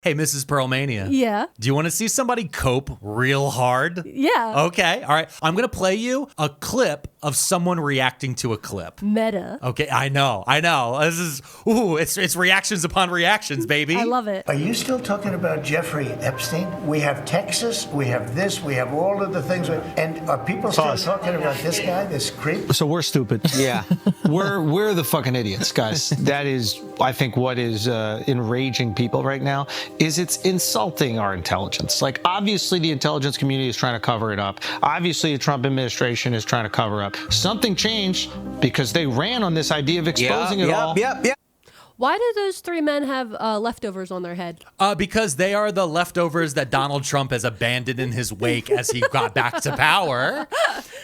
Hey, Mrs. Pearlmania. Yeah. Do you want to see somebody cope real hard? Yeah. Okay. All right. I'm going to play you a clip of someone reacting to a clip. Meta. Okay. I know. This is, it's reactions upon reactions, baby. I love it. Are you still talking about Jeffrey Epstein? We have Texas, we have this, we have all of the things. And are people still talking about this guy, this creep? So we're stupid. Yeah. we're the fucking idiots, guys. That is, I think, what is enraging people right now. Is it's insulting our intelligence. Like, obviously the intelligence community is trying to cover it up. Obviously the Trump administration is trying to cover up. Something changed because they ran on this idea of exposing it all. Yep. Why do those three men have leftovers on their head? Because they are the leftovers that Donald Trump has abandoned in his wake as he got back to power.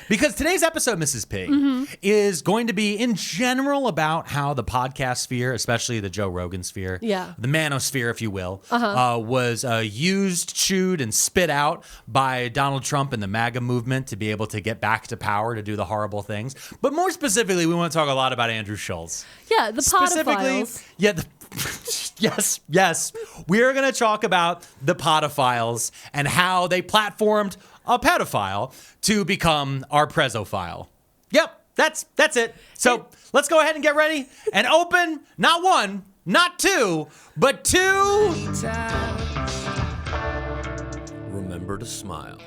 Because today's episode, Mrs. P, is going to be in general about how the podcast sphere, especially the Joe Rogan sphere, the manosphere, if you will, was used, chewed, and spit out by Donald Trump and the MAGA movement to be able to get back to power to do the horrible things. But more specifically, we want to talk a lot about Andrew Schulz. Yeah, the pedophiles. Yeah, yes. We're going to talk about the pedophiles and how they platformed a pedophile to become our presophile. Yep, that's it. So let's go ahead and get ready and open not one, not two, but two. Remember to smile.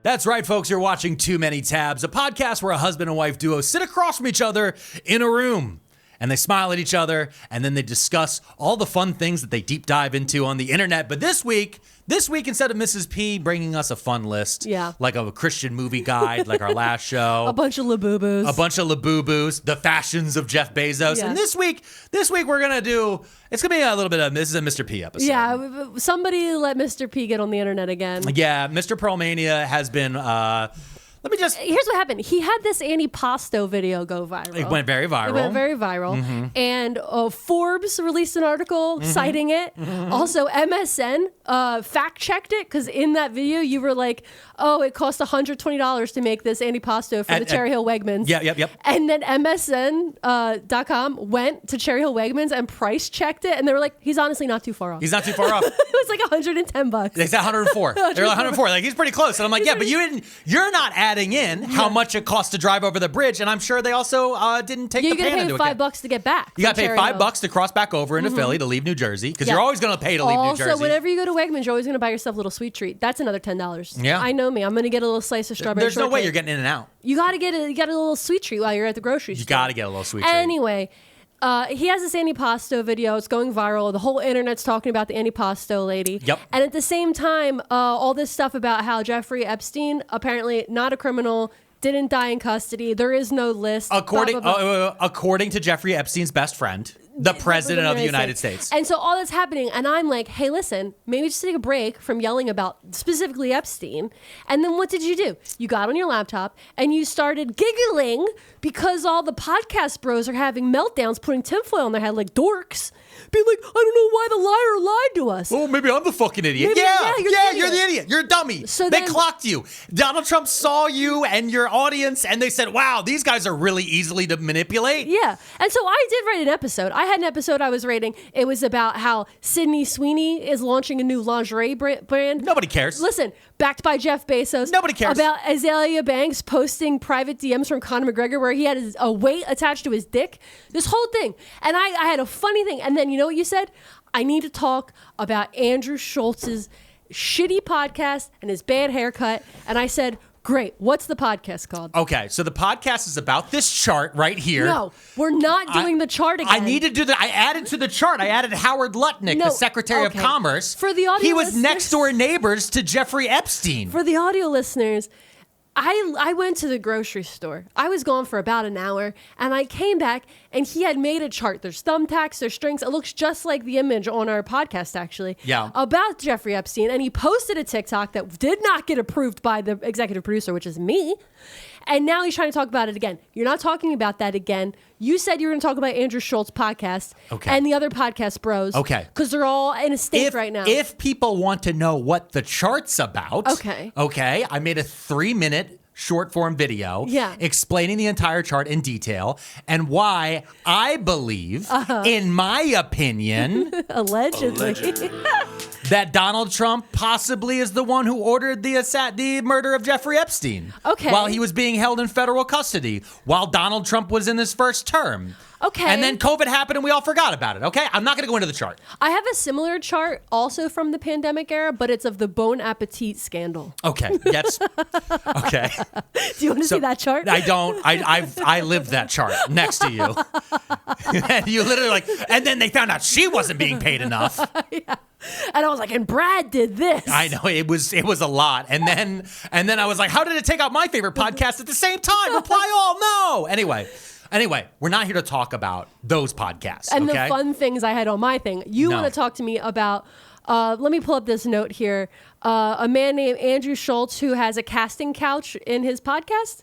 That's right, folks. You're watching Too Many Tabs, a podcast where a husband and wife duo sit across from each other in a room. And they smile at each other, and then they discuss all the fun things that they deep dive into on the internet. But this week, instead of Mrs. P bringing us a fun list, like a Christian movie guide, like our last show. A bunch of labubus. The fashions of Jeff Bezos. Yeah. And this week we're going to do, it's going to be a little bit of, this is a Mr. P episode. Yeah, somebody let Mr. P get on the internet again. Yeah, Mr. Pearlmania has been... Here's what happened. He had this Antipasto video go viral. It went very viral. Mm-hmm. And Forbes released an article citing it. Mm-hmm. Also, MSN fact-checked it, because in that video, you were like, oh, it cost $120 to make this Antipasto for the Cherry Hill Wegmans. Yep. And then MSN.com went to Cherry Hill Wegmans and price-checked it, and they were like, he's honestly not too far off. He's not too far off. It was like $110. They said 104. They were like 104. Like, he's pretty close. And I'm like, but you're not adding in how much it costs to drive over the bridge, and I'm sure they also didn't take the pan into account. You got to pay $5 to get back. You got to pay $5 to cross back over into Philly to leave New Jersey, because you're always going to pay to leave New Jersey. Also, whenever you go to Wegmans, you're always going to buy yourself a little sweet treat. That's another $10. Yeah, I know me. I'm going to get a little slice of strawberry. There's no way you're getting in and out. You got to get a little sweet treat while you're at the grocery store. You got to get a little sweet treat. Anyway. He has this Antipasto video. It's going viral. The whole internet's talking about the Antipasto lady. Yep. And at the same time, all this stuff about how Jeffrey Epstein, apparently not a criminal, didn't die in custody. There is no list. According to Jeffrey Epstein's best friend, the president of the United States. And so all that's happening, and I'm like, hey, listen, maybe just take a break from yelling about specifically Epstein. And then what did you do? You got on your laptop and you started giggling because all the podcast bros are having meltdowns, putting tinfoil on their head like dorks. Being like, I don't know why the liar lied to us. Oh, maybe I'm the fucking idiot. You're the idiot. You're a dummy. So they clocked you. Donald Trump saw you and your audience, and they said, wow, these guys are really easily to manipulate. Yeah. And so I did write an episode. I had an episode I was rating. It was about how Sydney Sweeney is launching a new lingerie brand. Nobody cares. Listen, backed by Jeff Bezos. Nobody cares. About Azalea Banks posting private DMs from Conor McGregor where he had a weight attached to his dick. This whole thing. And I had a funny thing. And then you know what you said? I need to talk about Andrew Schulz's shitty podcast and his bad haircut. And I said, great. What's the podcast called? Okay, so the podcast is about this chart right here. No, we're not doing the chart again. I need to do that. I added to the chart. I added Howard Lutnick, the Secretary of Commerce. For the audio he was listeners, next door neighbors to Jeffrey Epstein. For the audio listeners, I went to the grocery store. I was gone for about an hour, and I came back, and he had made a chart. There's thumbtacks, there's strings. It looks just like the image on our podcast, actually. Yeah. About Jeffrey Epstein, and he posted a TikTok that did not get approved by the executive producer, which is me. And now he's trying to talk about it again. You're not talking about that again. You said you were going to talk about Andrew Schulz podcast and the other podcast bros. Okay. Because they're all in a state right now. If people want to know what the chart's about. Okay. I made a 3-minute short form video Yeah. explaining the entire chart in detail and why I believe, in my opinion, Allegedly. that Donald Trump possibly is the one who ordered the murder of Jeffrey Epstein. Okay. While he was being held in federal custody, while Donald Trump was in his first term. Okay. And then COVID happened and we all forgot about it, okay? I'm not going to go into the chart. I have a similar chart also from the pandemic era, but it's of the Bon Appetit scandal. Okay, yes. Okay. Do you want to see that chart? I don't. I lived that chart next to you. And you literally like, and then they found out she wasn't being paid enough. Yeah. And I was like, and Brad did this. I know it was a lot. And then I was like, how did it take out my favorite podcast at the same time? Reply all, no. Anyway, we're not here to talk about those podcasts. And okay? the fun things I had on my thing. You No. want to talk to me about, let me pull up this note here. A man named Andrew Schulz who has a casting couch in his podcast.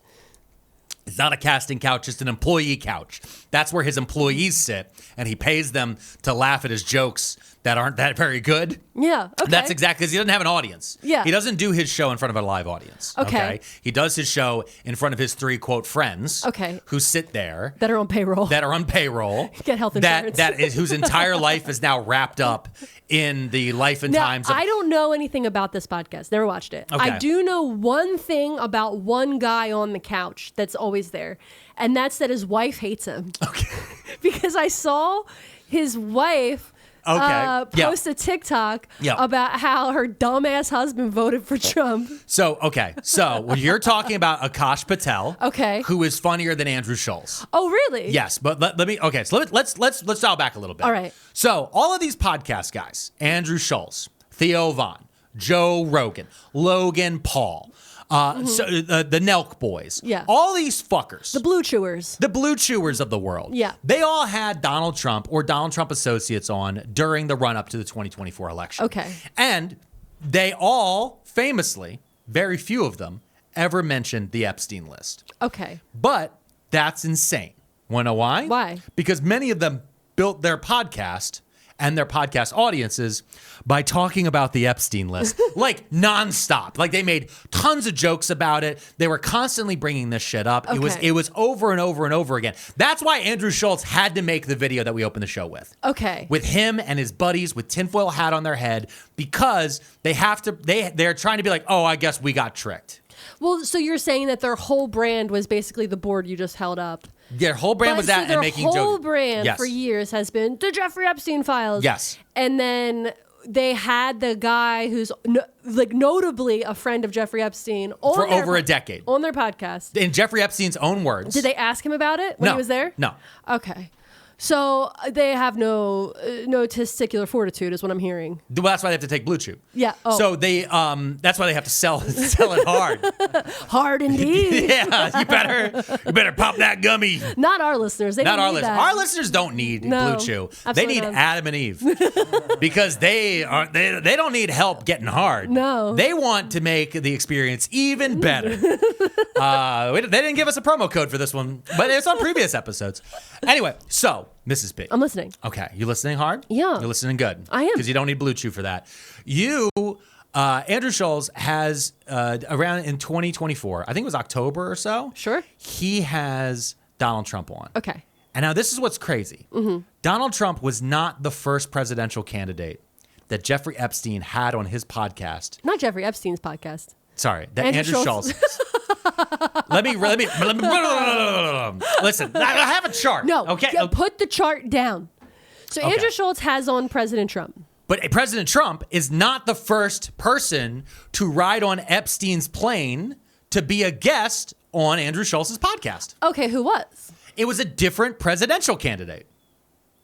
It's not a casting couch, it's an employee couch. That's where his employees sit, and he pays them to laugh at his jokes that aren't that very good. Yeah. Okay. That's exactly because he doesn't have an audience. Yeah. He doesn't do his show in front of a live audience. Okay. He does his show in front of his 3, quote, friends. Okay. Who sit there. that are on payroll. That are on payroll. Get health insurance. That is whose entire life is now wrapped up in the life and Now, times of. I don't know anything about this podcast. Never watched it. Okay. I do know one thing about one guy on the couch that's always there, and that's that his wife hates him. Okay. Because I saw his wife Yeah. post a TikTok Yeah. about how her dumbass husband voted for Trump. So when you're talking about Akash Patel, Okay. who is funnier than Andrew Schulz. Oh, really? Yes, but let me. Okay, so let's dial back a little bit. All right. So all of these podcast guys: Andrew Schulz, Theo Von, Joe Rogan, Logan Paul, so, the NELK boys. Yeah. All these fuckers. The blue chewers. The blue chewers of the world. Yeah. They all had Donald Trump or Donald Trump associates on during the run up to the 2024 election. Okay. And they all famously, very few of them, ever mentioned the Epstein list. Okay. But that's insane. Want to know why? Why? Because many of them built their podcast and their podcast audiences by talking about the Epstein list, like nonstop. Like they made tons of jokes about it. They were constantly bringing this shit up. Okay. It was over and over and over again. That's why Andrew Schulz had to make the video that we opened the show with. Okay. With him and his buddies with tinfoil hat on their head, because they're trying to be like, oh, I guess we got tricked. Well, so you're saying that their whole brand was basically the board you just held up. Their whole brand was so that their and making whole jokes. brand Yes. for years has been the Jeffrey Epstein files. Yes. And then they had the guy who's notably a friend of Jeffrey Epstein on For their over a decade. on their podcast. In Jeffrey Epstein's own words. Did they ask him about it when No. he was there? No. Okay. So they have no testicular fortitude, is what I'm hearing. Well, that's why they have to take Blue Chew. Yeah. Oh. So they that's why they have to sell it hard. Hard indeed. Yeah, you better pop that gummy. Not our listeners. They Not don't our need listeners. that. Our listeners don't need No, Blue Chew. They absolutely need not. Adam and Eve because they don't need help getting hard. No. They want to make the experience even better. They didn't give us a promo code for this one, but it's on previous episodes. Anyway, so Mrs. B. I'm listening. Okay, you listening hard? Yeah. You're listening good. I am. Because you don't need Blue Chew for that. Andrew Schulz has around in 2024, I think it was October or so. Sure. He has Donald Trump on. Okay. And now this is what's crazy. Mm-hmm. Donald Trump was not the first presidential candidate that Jeffrey Epstein had on his podcast. Not Jeffrey Epstein's podcast. Sorry, that Andrew Andrew Schulz. Schulz. Let me listen. I have a chart. No. Okay. Put the chart down. So Okay. Andrew Schulz has on President Trump. But President Trump is not the first person to ride on Epstein's plane to be a guest on Andrew Schulz's podcast. Okay, who was? It was a different presidential candidate.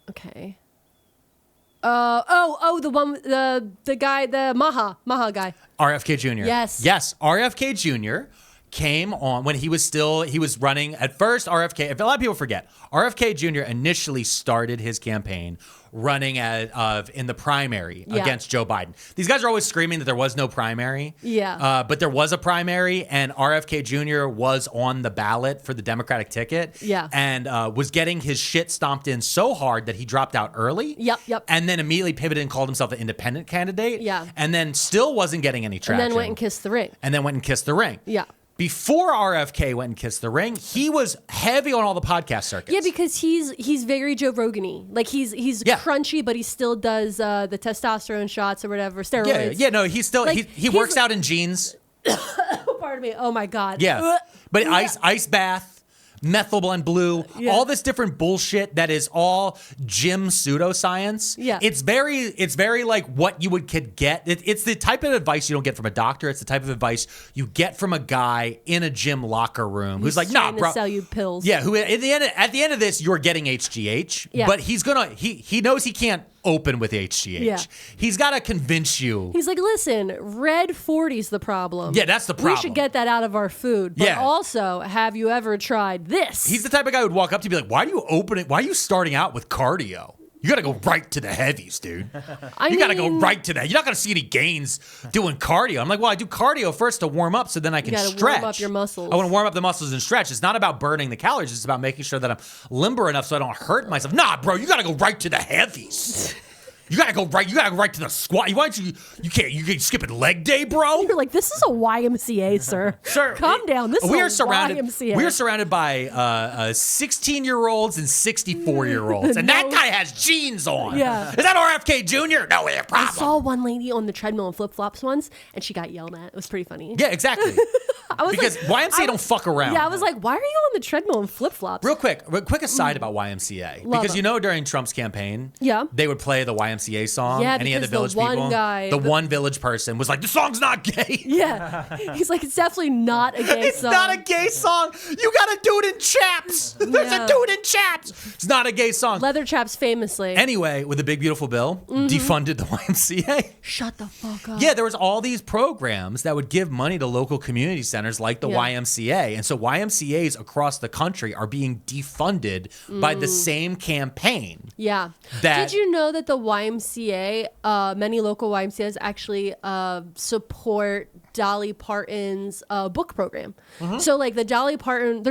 Okay. The one, the guy, the Maha guy. RFK Jr. Yes. RFK Jr. came on when he was running at first. RFK, if a lot of people forget, RFK Jr. initially started his campaign running in the primary Yeah. against Joe Biden. These guys are always screaming that there was no primary. Yeah. But there was a primary, and RFK Jr. was on the ballot for the Democratic ticket. Yeah. And was getting his shit stomped in so hard that he dropped out early. Yep. And then immediately pivoted and called himself an independent candidate. Yeah. And then still wasn't getting any traction. And then went and kissed the ring. And then went and kissed the ring. Yeah. before RFK went and kissed the ring, he was heavy on all the podcast circuits. Yeah, because he's very Joe Rogan-y. Like he's crunchy, but he still does the testosterone shots or whatever, steroids. Yeah. No, he's still Like, he works out in jeans. Pardon me. Oh my God. Yeah, but ice bath. Methyl blend blue, all this different bullshit that is all gym pseudoscience. Yeah. It's very like what you could get. It's the type of advice you don't get from a doctor. It's the type of advice you get from a guy in a gym locker room who's like, nah, trying to bro. sell you pills. Yeah, who at the end of this, you're getting HGH. Yeah. But he knows he can't open with HGH. Yeah. He's got to convince you. He's like, listen, red 40's the problem. Yeah, that's the problem. We should get that out of our food. But also, have you ever tried this? He's the type of guy who'd walk up to you and be like, why are you starting out with cardio? You got to go right to the heavies, dude. You got to go right to that. You're not going to see any gains doing cardio. I'm like, well, I do cardio first to warm up so then I can stretch. Warm up your muscles. I want to warm up the muscles and stretch. It's not about burning the calories. It's about making sure that I'm limber enough so I don't hurt myself. Nah, bro, you got to go right to the heavies. You gotta go right to the squat. Why don't you can't skip it leg day, bro? You're like, this is a YMCA, sir. Sir, calm down. This is a YMCA. We are surrounded by 16-year-olds and 64-year-olds, and that guy has jeans on. Yeah. Is that RFK Jr.? No, we have a problem. I saw one lady on the treadmill in flip-flops once, and she got yelled at. It was pretty funny. Yeah, exactly. Because like, YMCA don't fuck around. Yeah, I was like, why are you on the treadmill in flip-flops? Real quick aside about YMCA. Love because them. during Trump's campaign, Yeah. they would play the YMCA song. Yeah, Any of the because village the one people. guy- the one village person was like, the song's not gay. Yeah. He's like, it's definitely not a gay It's song. not a gay song. You got a dude in chaps. There's a dude in chaps. It's not a gay song. Leather chaps famously. Anyway, with the big beautiful bill, defunded the YMCA. Shut the fuck up. Yeah, there was all these programs that would give money to local community centers like the YMCA. And so YMCAs across the country are being defunded by the same campaign. Yeah. That- Did you know that the YMCA, many local YMCAs actually support Dolly Parton's book program? So like Dolly Parton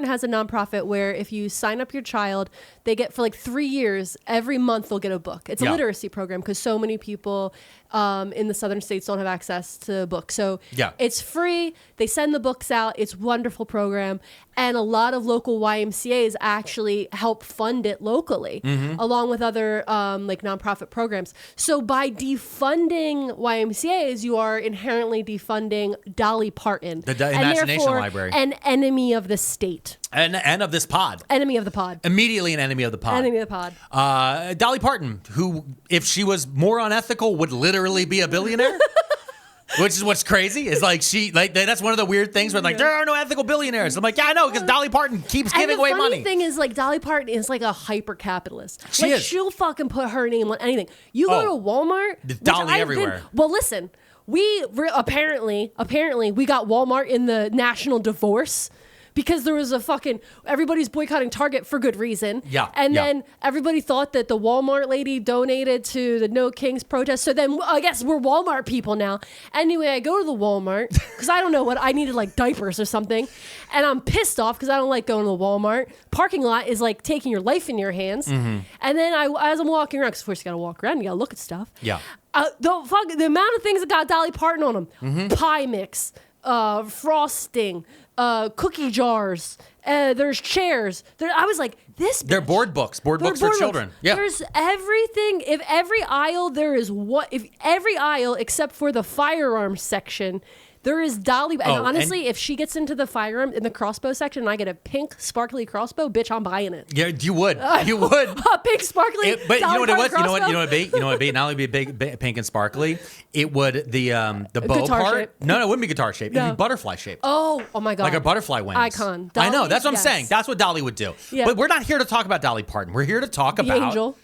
has a nonprofit where if you sign up your child, they get for like 3 years, every month they'll get a book. It's a literacy program because so many people in the southern states don't have access to books. So it's free. They send the books out. It's a wonderful program. And a lot of local YMCAs actually help fund it locally, along with other like nonprofit programs. So by defunding YMCAs, you are inherently defunding Dolly Parton, The and Imagination therefore Library. an enemy of the state, And of this pod. enemy of the pod, Immediately an enemy of the pod. enemy of the pod. Dolly Parton, who, if she was more unethical, would literally be a billionaire. Which is what's crazy. Is like that's one of the weird things where like there are no ethical billionaires. I'm like, yeah, I know, because Dolly Parton keeps giving away money. And the funny thing is, like, Dolly Parton is like a hyper capitalist. She is. She'll fucking put her name on anything. You go to Walmart, There's which Dolly I've everywhere. well, listen, apparently we got Walmart in the national divorce. Because there was everybody's boycotting Target for good reason. Yeah. And then everybody thought that the Walmart lady donated to the No Kings protest. So then I guess we're Walmart people now. Anyway, I go to the Walmart because I don't know what I needed, like diapers or something. And I'm pissed off because I don't like going to the Walmart. Parking lot is like taking your life in your hands. And then as I'm walking around, because of course you got to walk around, you got to look at stuff. Yeah. The amount of things that got Dolly Parton on them. Pie mix, frosting, cookie jars, there's chairs. I was like, this bitch. They're board books for children. Yeah. There's everything. If every aisle except for the firearms section, there is Dolly. And honestly, if she gets into the firearm in the crossbow section and I get a pink sparkly crossbow, bitch, I'm buying it. Yeah, you would. You would. A pink sparkly. But you know what it was? Crossbow? You know what it'd be? Not only be big, pink and sparkly, it would the bow guitar part. shape. No, it wouldn't be guitar shape. It'd be butterfly shape. Oh my God. Like a butterfly wings. Icon. I know. Dolly, That's what I'm yes. saying. That's what Dolly would do. Yeah. But we're not here to talk about Dolly Parton. We're here to talk The about angel.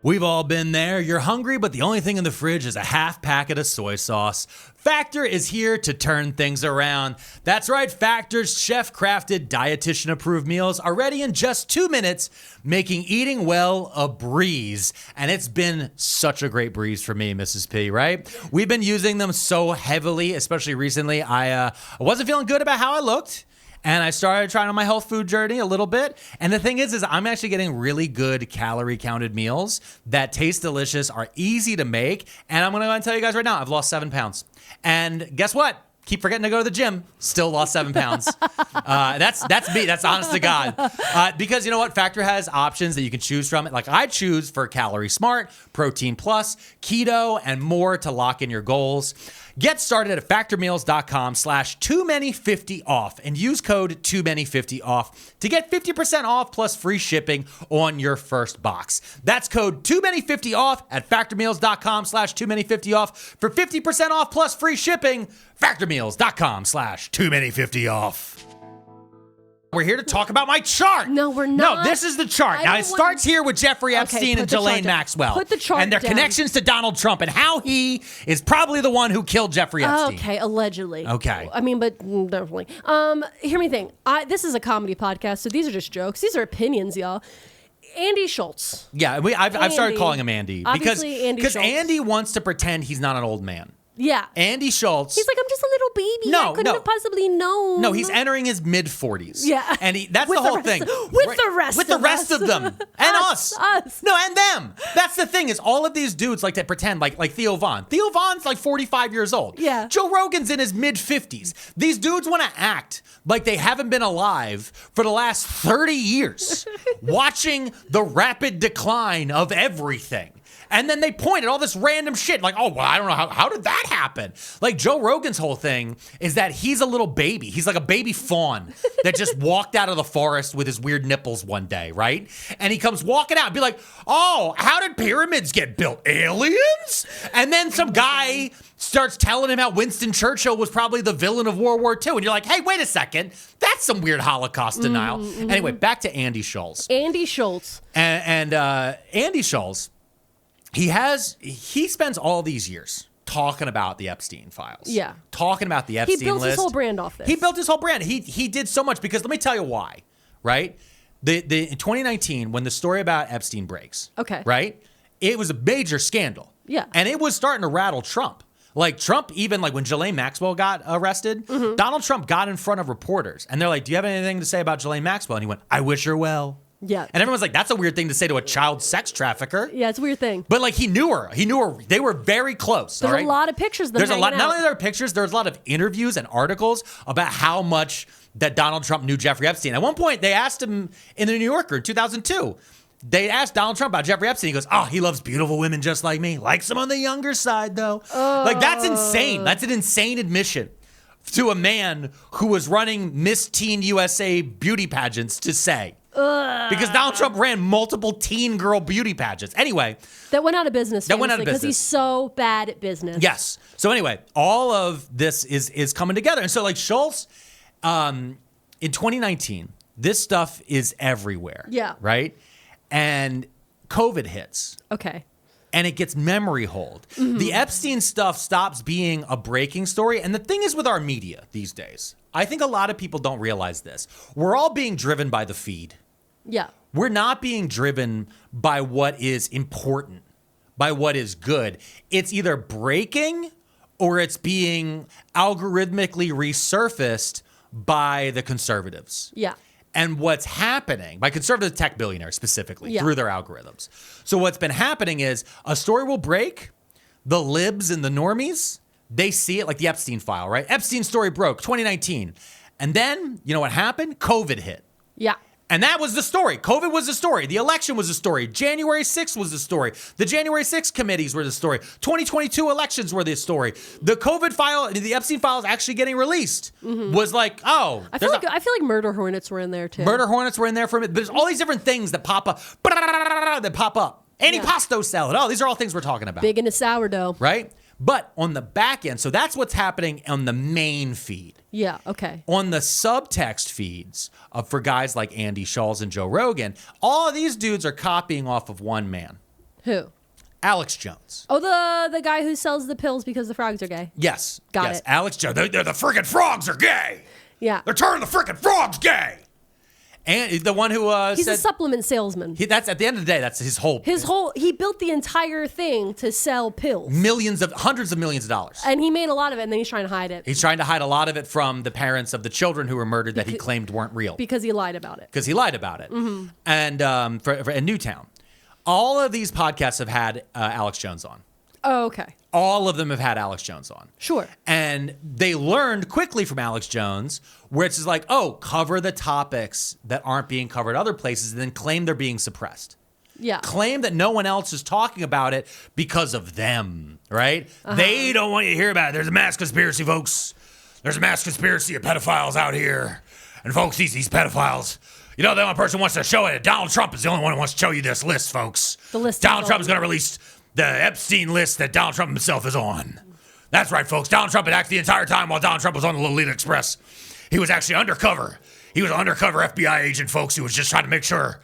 We've all been there. You're hungry, but the only thing in the fridge is a half packet of soy sauce. Factor is here to turn things around. That's right, Factor's chef-crafted, dietitian-approved meals are ready in just 2 minutes, making eating well a breeze. And it's been such a great breeze for me, Mrs. P, right? We've been using them so heavily, especially recently. I wasn't feeling good about how I looked. And I started trying on my health food journey a little bit. And the thing is I'm actually getting really good calorie counted meals that taste delicious, are easy to make. And I'm going to go and tell you guys right now, I've lost 7 pounds. And guess what? keep forgetting to go to the gym. Still lost 7 pounds. That's me. That's honest to God. Because you know what? Factor has options that you can choose from. Like I choose for Calorie Smart, Protein Plus, Keto, and more to lock in your goals. Get started at factormeals.com/toomany50off and use code toomany50off to get 50% off plus free shipping on your first box. That's code toomany50off at factormeals.com/toomany50off for 50% off plus free shipping. Factormeals.com/toomany50off. We're here to talk about my chart. No, we're not. No, this is the chart. Now, it starts here with Jeffrey Epstein and Ghislaine Maxwell. Put the chart and their down. connections to Donald Trump and how he is probably the one who killed Jeffrey Epstein. Okay, allegedly. Okay. I mean, but definitely. Hear me think. This is a comedy podcast, so these are just jokes. These are opinions, y'all. Andy Schulz. Yeah, I've started calling him Andy. Obviously, Andy Because Schulz. Andy wants to pretend he's not an old man. Yeah. Andy Schulz. He's like, I'm just a little baby. I couldn't have possibly known. No, he's entering his mid-40s. Yeah. And that's With the the whole rest- thing. with the rest With the of rest us. of them. And us. No, and them. That's the thing is all of these dudes like to pretend like Theo Von. Theo Von's like 45 years old. Yeah. Joe Rogan's in his mid-50s. These dudes want to act like they haven't been alive for the last 30 years, watching the rapid decline of everything. And then they point at all this random shit like, oh, well, I don't know, how did that happen? Like Joe Rogan's whole thing is that he's a little baby. He's like a baby fawn that just walked out of the forest with his weird nipples one day, right? And he comes walking out and be like, oh, how did pyramids get built? Aliens? And then some guy starts telling him how Winston Churchill was probably the villain of World War II. And you're like, hey, wait a second. That's some weird Holocaust denial. Anyway, back to Andy Schulz. Andy Schulz. And Andy Schulz, he spends all these years talking about the Epstein files. Yeah. Talking about the Epstein list. He built his whole brand off this. He built his whole brand. He did so much because let me tell you why, right? In 2019, when the story about Epstein breaks, Okay. right? It was a major scandal. Yeah. And it was starting to rattle Trump. Like Trump, even like when Ghislaine Maxwell got arrested, Donald Trump got in front of reporters and they're like, do you have anything to say about Ghislaine Maxwell? And he went, I wish her well. Yeah. And everyone's like, that's a weird thing to say to a child sex trafficker. Yeah, it's a weird thing. But like he knew her. They were very close. There's all right? a lot of pictures of them There's a lot. hanging Not out. only are there pictures, there's a lot of interviews and articles about how much that Donald Trump knew Jeffrey Epstein. At one point, they asked him in the New Yorker in 2002. They asked Donald Trump about Jeffrey Epstein. He goes, oh, he loves beautiful women just like me. Likes them on the younger side, though. Like, that's insane. That's an insane admission to a man who was running Miss Teen USA beauty pageants to say. Because Donald Trump ran multiple teen girl beauty pageants. Anyway. That went out of business. Because he's so bad at business. Yes. So anyway, all of this is coming together. And so like Schulz, in 2019, this stuff is everywhere. Yeah. Right? And COVID hits. Okay. And it gets memory hold. The Epstein stuff stops being a breaking story. And the thing is with our media these days, I think a lot of people don't realize this. We're all being driven by the feed. Yeah. We're not being driven by what is important, by what is good. It's either breaking or it's being algorithmically resurfaced by the conservatives. Yeah. And what's happening, by conservative tech billionaires specifically, Yeah. through their algorithms. So what's been happening is a story will break, the libs and the normies, they see it like the Epstein file, right? Epstein story broke, 2019. And then, you know what happened? COVID hit. Yeah. And that was the story. COVID was the story. The election was the story. January 6th was the story. The January 6th committees were the story. 2022 elections were the story. The COVID file, the Epstein files actually getting released was like, oh. I feel like murder hornets were in there too. Murder hornets were in there for a minute. There's all these different things that pop up. Antipasto salad. Oh, these are all things we're talking about. Big into sourdough. Right? But on the back end, so that's what's happening on the main feed. Yeah, okay. On the subtext feeds for guys like Andy Schulz and Joe Rogan, all of these dudes are copying off of one man. Who? Alex Jones. Oh, the guy who sells the pills because the frogs are gay. Yes. Got yes. it. Alex Jones. They're the freaking frogs are gay. Yeah. They're turning the freaking frogs gay. And the one who He's said... a supplement salesman. That's at the end of the day, that's his whole... He built the entire thing to sell pills. Hundreds of millions of dollars. And he made a lot of it, and then he's trying to hide it. He's trying to hide a lot of it from the parents of the children who were murdered that he claimed weren't real. Because he lied about it. Because he lied about it. And in Newtown, all of these podcasts have had Alex Jones on. Oh, okay. All of them have had Alex Jones on. Sure. And they learned quickly from Alex Jones, where it's just like, oh, cover the topics that aren't being covered other places and then claim they're being suppressed. Yeah. Claim that no one else is talking about it because of them, right? They don't want you to hear about it. There's a mass conspiracy, folks. There's a mass conspiracy of pedophiles out here. And folks, these pedophiles, you know, the only person who wants to show it, Donald Trump is the only one who wants to show you this list, folks. The list. Donald Trump is going to release the Epstein list that Donald Trump himself is on. That's right, folks. Donald Trump had acted the entire time while Donald Trump was on the Lolita Express. He was actually undercover. He was an undercover FBI agent, folks, who was just trying to make sure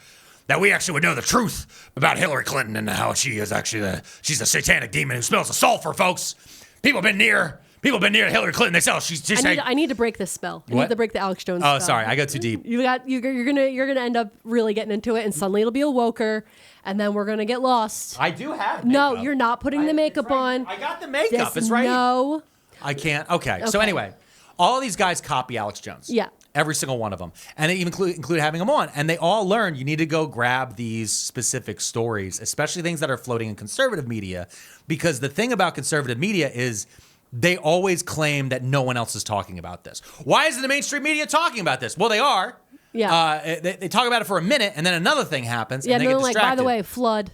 that we actually would know the truth about Hillary Clinton and how she is actually she's a satanic demon who smells of sulfur, folks. People have been near Hillary Clinton. They say she's I need to break this spell. I need to break the Alex Jones spell. Oh, sorry, I go too deep. You're gonna end up really getting into it, and suddenly it'll be a woker, and then we're gonna get lost. I do have makeup. No, you're not putting the makeup on. I got the makeup. It's right. No. I can't. Okay. So anyway, all of these guys copy Alex Jones. Yeah. Every single one of them. And they even include having him on. And they all learn you need to go grab these specific stories, especially things that are floating in conservative media. Because the thing about conservative media is they always claim that no one else is talking about this. Why isn't the mainstream media talking about this? Well, they are. Yeah. They talk about it for a minute, and then another thing happens, Yeah, and they get like, distracted. by the way, flood.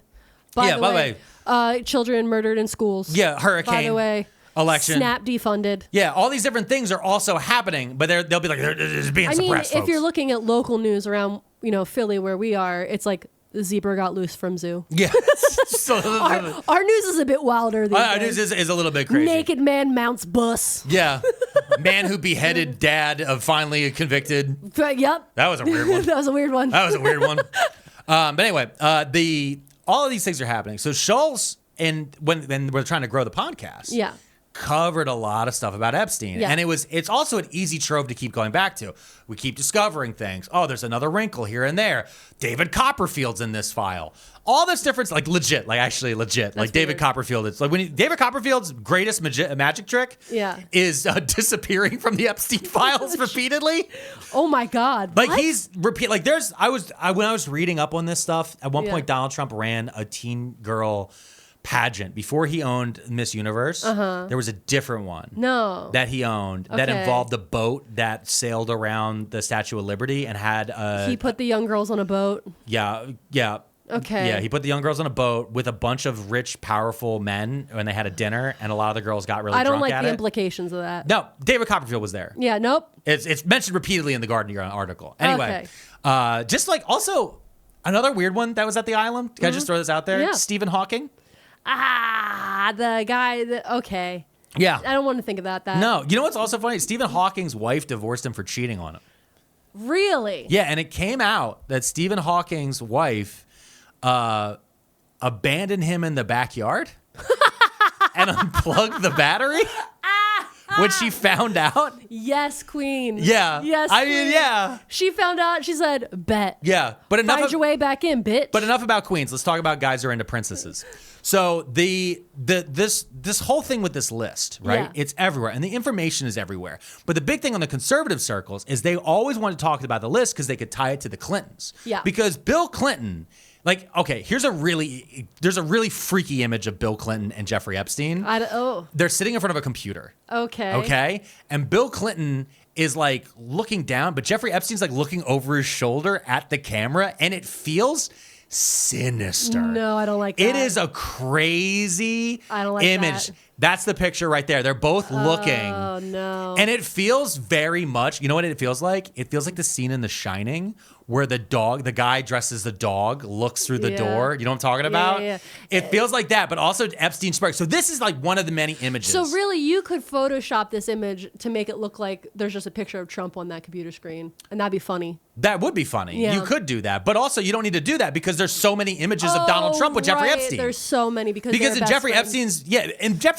By the way, children murdered in schools. Yeah, hurricane. By the way, election. SNAP defunded. Yeah, all these different things are also happening, but they'll be like, it's being suppressed, if you're looking at local news around, Philly where we are, it's like the zebra got loose from zoo. Yeah. Our news is a bit wilder these Our days. news is a little bit crazy. Naked man mounts bus. Yeah. Man who beheaded dad of finally convicted. Yep. That was a weird one. That was a weird one. But anyway, all of these things are happening. So Schulz, and when we're trying to grow the podcast, covered a lot of stuff about Epstein. And it's also an easy trove to keep going back to. We keep discovering things. Oh, there's another wrinkle here and there. David Copperfield's in this file. All this difference, like actually legit. Like David Copperfield, it's like David Copperfield's greatest magic trick is disappearing from the Epstein files repeatedly. Oh my God. Like he's when I was reading up on this stuff, at one point Donald Trump ran a teen girl pageant before he owned Miss Universe. There was a different one that he owned that involved a boat that sailed around the Statue of Liberty and had he put the young girls on a boat. Okay. Yeah, he put the young girls on a boat with a bunch of rich, powerful men, and they had a dinner, and a lot of the girls got really drunk at it. I don't like the implications of that. No, David Copperfield was there. Yeah, nope. It's mentioned repeatedly in the Guardian article. Anyway, just like also another weird one that was at the island. Can I just throw this out there? Yeah. Stephen Hawking. The guy okay. Yeah. I don't want to think about that. No. You know what's also funny? Stephen Hawking's wife divorced him for cheating on him. Really? Yeah, and it came out that Stephen Hawking's wife abandoned him in the backyard and unplugged the battery when she found out. Yes, queen. Yeah. Yes, I mean, yeah. She found out. She said, bet. Yeah. But Find your way back in, bitch. But enough about queens. Let's talk about guys who are into princesses. So this whole thing with this list, right? Yeah. It's everywhere, and the information is everywhere. But the big thing on the conservative circles is they always want to talk about the list because they could tie it to the Clintons. Yeah. Because Bill Clinton, there's a really freaky image of Bill Clinton and Jeffrey Epstein. They're sitting in front of a computer. Okay. And Bill Clinton is like looking down, but Jeffrey Epstein's like looking over his shoulder at the camera, and it feels sinister. No, I don't like that. It is a crazy image. That. That's the picture right there. They're both looking. Oh, no. And it feels very much, you know what it feels like? It feels like the scene in The Shining where the guy dressed as the dog, looks through the door. You know what I'm talking about? Yeah. It feels like that, but also Epstein spark. So this is like one of the many images. So really, you could Photoshop this image to make it look like there's just a picture of Trump on that computer screen, and that'd be funny. That would be funny. Yeah. You could do that. But also, you don't need to do that because there's so many images of Donald Trump with Jeffrey Epstein. There's so many because in Jeffrey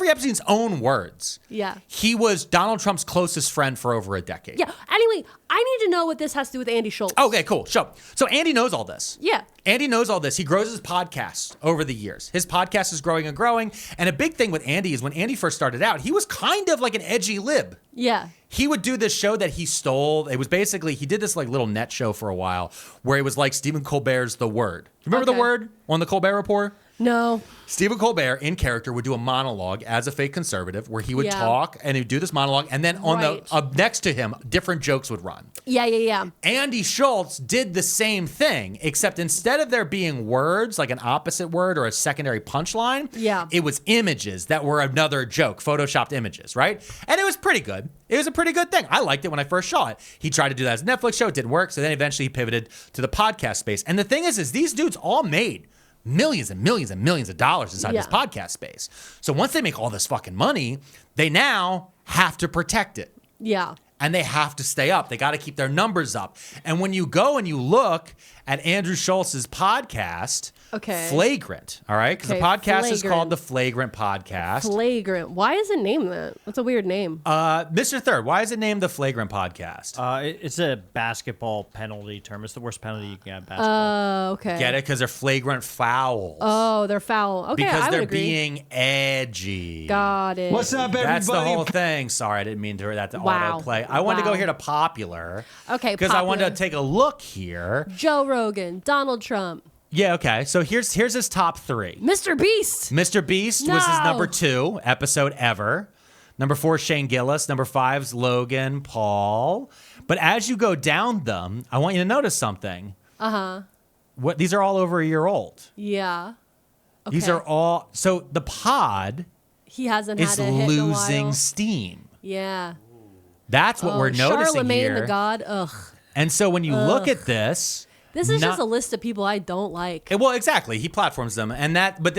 Epstein's own words, he was Donald Trump's closest friend for over a decade. Yeah. Anyway, I need to know what this has to do with Andy Schulz. Okay, cool. So Andy knows all this. Yeah. Andy knows all this. He grows his podcast over the years. His podcast is growing and growing. And a big thing with Andy is when Andy first started out, he was kind of like an edgy lib. Yeah. He would do this show that he stole. It was basically, he did this like little net show for a while where it was like Stephen Colbert's The Word. Remember The Word on the Colbert Report? No. Stephen Colbert, in character, would do a monologue as a fake conservative where he would talk and he'd do this monologue, and then on the next to him, different jokes would run. Yeah. Andy Schulz did the same thing, except instead of there being words, like an opposite word or a secondary punchline, it was images that were another joke, photoshopped images, right? And it was pretty good. It was a pretty good thing. I liked it when I first saw it. He tried to do that as a Netflix show. It didn't work. So then eventually he pivoted to the podcast space. And the thing is these dudes all made millions and millions and millions of dollars inside this podcast space. So once they make all this fucking money, they now have to protect it. Yeah. And they have to stay up. They got to keep their numbers up. And when you go and you look at Andrew Schulz's podcast, Flagrant, all right? Because the podcast is called the Flagrant Podcast. Flagrant. Why is it named that? That's a weird name. Mr. Third, why is it named the Flagrant Podcast? It's a basketball penalty term. It's the worst penalty you can get in basketball. Okay. Get it? Because they're flagrant fouls. Oh, they're foul. Okay, because I would they're agree. being edgy. Got it. What's up, everybody? That's the whole thing. Sorry, I didn't mean to that to autoplay. I wanted to go here to popular. Okay, because I wanted to take a look here. Joe Rogan, Donald Trump. Yeah, okay. So here's his top 3. Mr. Beast. Mr. Beast was his number 2 episode ever. Number 4, Shane Gillis. Number 5's Logan Paul. But as you go down them, I want you to notice something. What these are all over a year old. Yeah. Okay. These are all so the pod he hasn't is had a hit in a losing while. steam. Yeah. That's what we're noticing Charlemagne here. the God. Ugh. And so when you look at this, This is just a list of people I don't like. Well, exactly. He platforms them, and but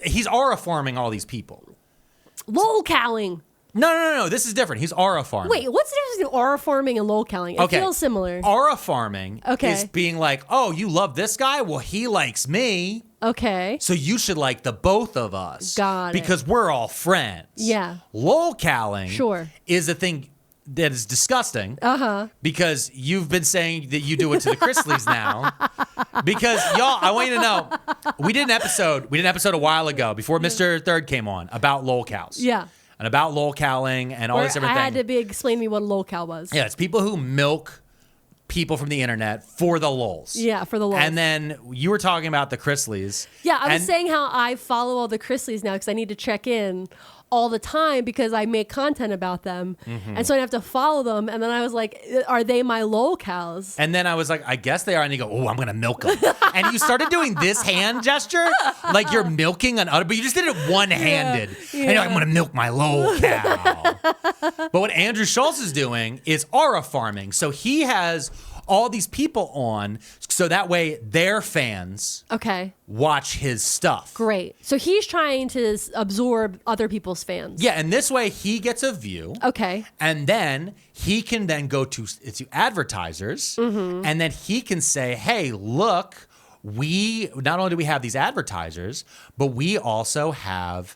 he's aura farming all these people. Lolcalling. No. This is different. He's aura farming. Wait, what's the difference between aura farming and lolcalling? It feels similar. Aura farming is being like, oh, you love this guy? Well, he likes me. Okay. So you should like the both of us. Got it. Because we're all friends. Yeah. Lolcalling is a thing that is disgusting. Because you've been saying that you do it to the Chrisleys now. Because y'all, I want you to know, we did an episode a while ago before Mr. Third came on about lolcals. Yeah. And about lolcalling and all this different I things. had to explain to me what a lolcal was. Yeah, it's people who milk people from the internet for the lols. Yeah, for the lols. And then you were talking about the Chrisleys. Yeah, I was saying how I follow all the Chrisleys now because I need to check in all the time because I make content about them. And so I have to follow them. And then I was like, are they my lolcals? And then I was like, I guess they are. And you go, oh, I'm going to milk them. And you started doing this hand gesture like you're milking an udder, but you just did it one-handed. And you're like, I'm going to milk my lolcal. But what Andrew Schulz is doing is aura farming. So he has all these people on so that way their fans watch his stuff. Great. So he's trying to absorb other people's fans. Yeah, and this way he gets a view. Okay. And then he can then go to advertisers and then he can say, hey, look, we not only do we have these advertisers, but we also have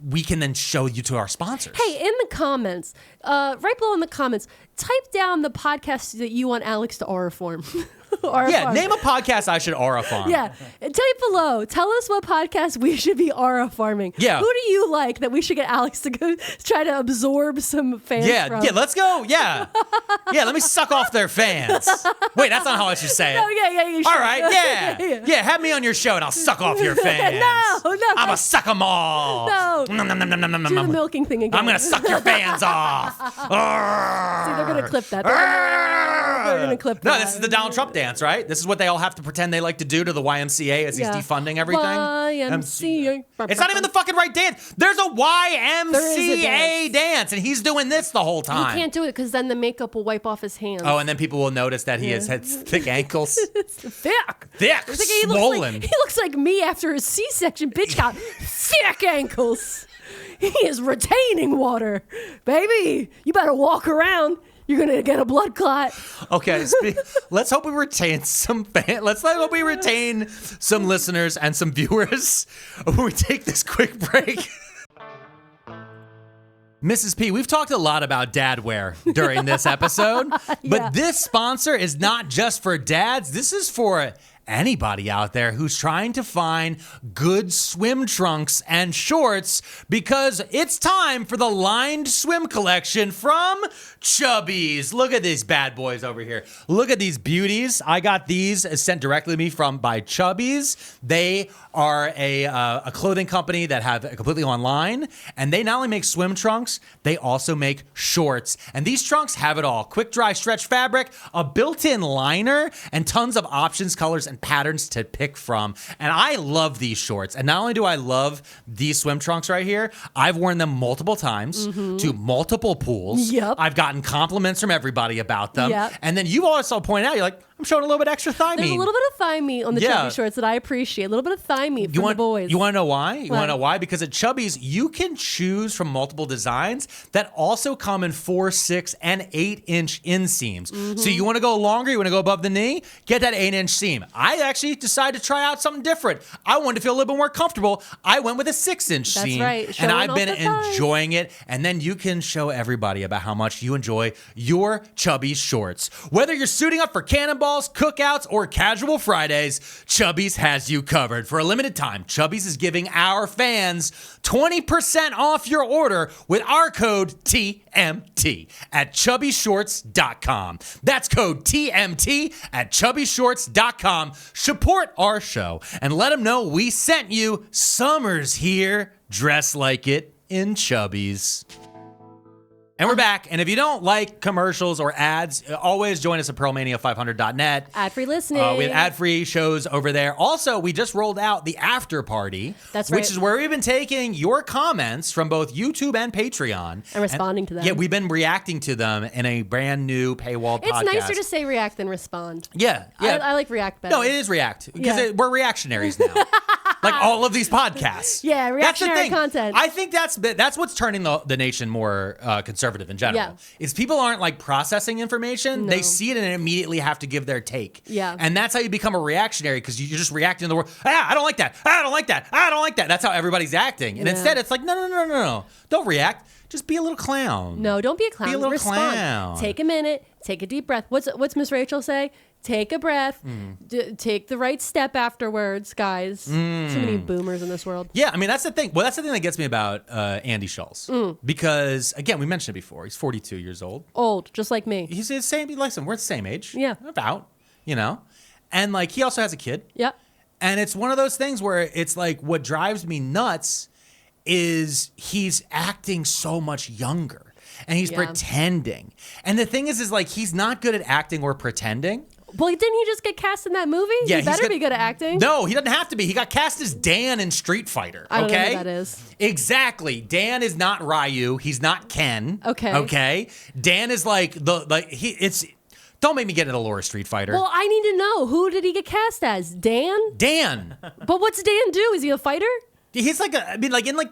we can then show you to our sponsors. Hey, in the comments, right below in the comments, type down the podcast that you want Alex to aura form. Name a podcast I should aura farm. Yeah, type below. Tell us what podcast we should be aura farming. Yeah. Who do you like that we should get Alex to go try to absorb some fans from? Yeah, let's go. Yeah. Yeah, let me suck off their fans. Wait, that's not how I should say it. No, yeah, you should. All right, yeah, have me on your show and I'll suck off your fans. No. I'm going to suck them all. No. Nom, nom, nom, nom, nom, nom, Do the nom. milking thing again. I'm going to suck your fans off. See, they're going to clip that. They're going to clip that. No, this is the Donald Trump dance, right? This is what they all have to pretend they like to do to the YMCA as he's defunding everything. YMCA. It's not even the fucking right dance. There's a YMCA dance, and he's doing this the whole time. He can't do it because then the makeup will wipe off his hands. Oh, and then people will notice that he has had thick ankles. Thick. Swollen. He looks like me after a C-section. Bitch got thick ankles. He is retaining water. Baby, you better walk around. You're going to get a blood clot. Okay, let's hope we retain some let's hope we retain some listeners and some viewers when we take this quick break. Mrs. P, we've talked a lot about dadwear during this episode, but this sponsor is not just for dads. This is for anybody out there who's trying to find good swim trunks and shorts, because it's time for the lined swim collection from Chubbies. Look at these bad boys over here. Look at these beauties. I got these sent directly to me by Chubbies. They are a clothing company that have completely online, and they not only make swim trunks, they also make shorts. And these trunks have it all: quick dry stretch fabric, a built-in liner, and tons of options, colors, and patterns to pick from. And I love these shorts. And not only do I love these swim trunks right here, I've worn them multiple times to multiple pools. Yep. I've gotten compliments from everybody about them. Yep. And then you also point out, you're like, I'm showing a little bit extra thigh meat. There's a little bit of thigh meat on the Chubby shorts that I appreciate. A little bit of thigh meat for the boys. You want to know why? You want to know why? Because at Chubbies, you can choose from multiple designs that also come in 4, 6, and 8-inch inseams. So you want to go longer, you want to go above the knee, get that 8-inch seam. I actually decided to try out something different. I wanted to feel a little bit more comfortable. I went with a 6-inch seam. That's right. And I've been enjoying it. And then you can show everybody about how much you enjoy your Chubbies shorts. Whether you're suiting up for cannonballs, cookouts, or casual Fridays, Chubbies has you covered. For a limited time, Chubbies is giving our fans 20% off your order with our code TMT at chubbyshorts.com. That's code TMT at chubbyshorts.com. Support our show and let them know we sent you. Summer's here. Dress like it in Chubbies. And we're back. And if you don't like commercials or ads, always join us at pearlmania500.net. Ad-free listening. We have ad-free shows over there. Also, we just rolled out the after party. That's right. Which is where we've been taking your comments from both YouTube and Patreon. And responding to them. Yeah, we've been reacting to them in a brand new paywalled podcast. It's nicer to say react than respond. Yeah. I like react better. No, it is react. Because Yeah. we're reactionaries now. Like all of these podcasts. Yeah, reactionary That's the thing. content. I think that's what's turning the nation more conservative in general. Yeah. Is people aren't like processing information. No. They see it and immediately have to give their take. Yeah. And that's how you become a reactionary, because you're just reacting to the world. I don't like that. I don't like that. I don't like that. That's how everybody's acting. And Yeah. instead it's like, no. Don't react. Just be a little clown. No, don't be a clown. Be a little Respond. clown. Take a minute. Take a deep breath. What's Miss Rachel say? Take a breath. Take the right step afterwards, guys. Too many boomers in this world. Yeah, I mean, that's the thing. Well, that's the thing that gets me about Andy Schulz. Because, again, we mentioned it before. He's 42 years old. Old, just like me. He's the same. Listen, we're the same age. Yeah. About, And, like, he also has a kid. Yep. And it's one of those things where it's like, what drives me nuts is he's acting so much younger. And he's pretending. And the thing is like, he's not good at acting or pretending. Well, didn't he just get cast in that movie? Yeah, he better be good at acting. No, he doesn't have to be. He got cast as Dan in Street Fighter. I don't know okay? who that is. Exactly. Dan is not Ryu. He's not Ken. Okay. Okay. Dan is don't make me get into lore of Street Fighter. Well, I need to know, who did he get cast as? Dan? Dan. But what's Dan do? Is he a fighter? He's like in the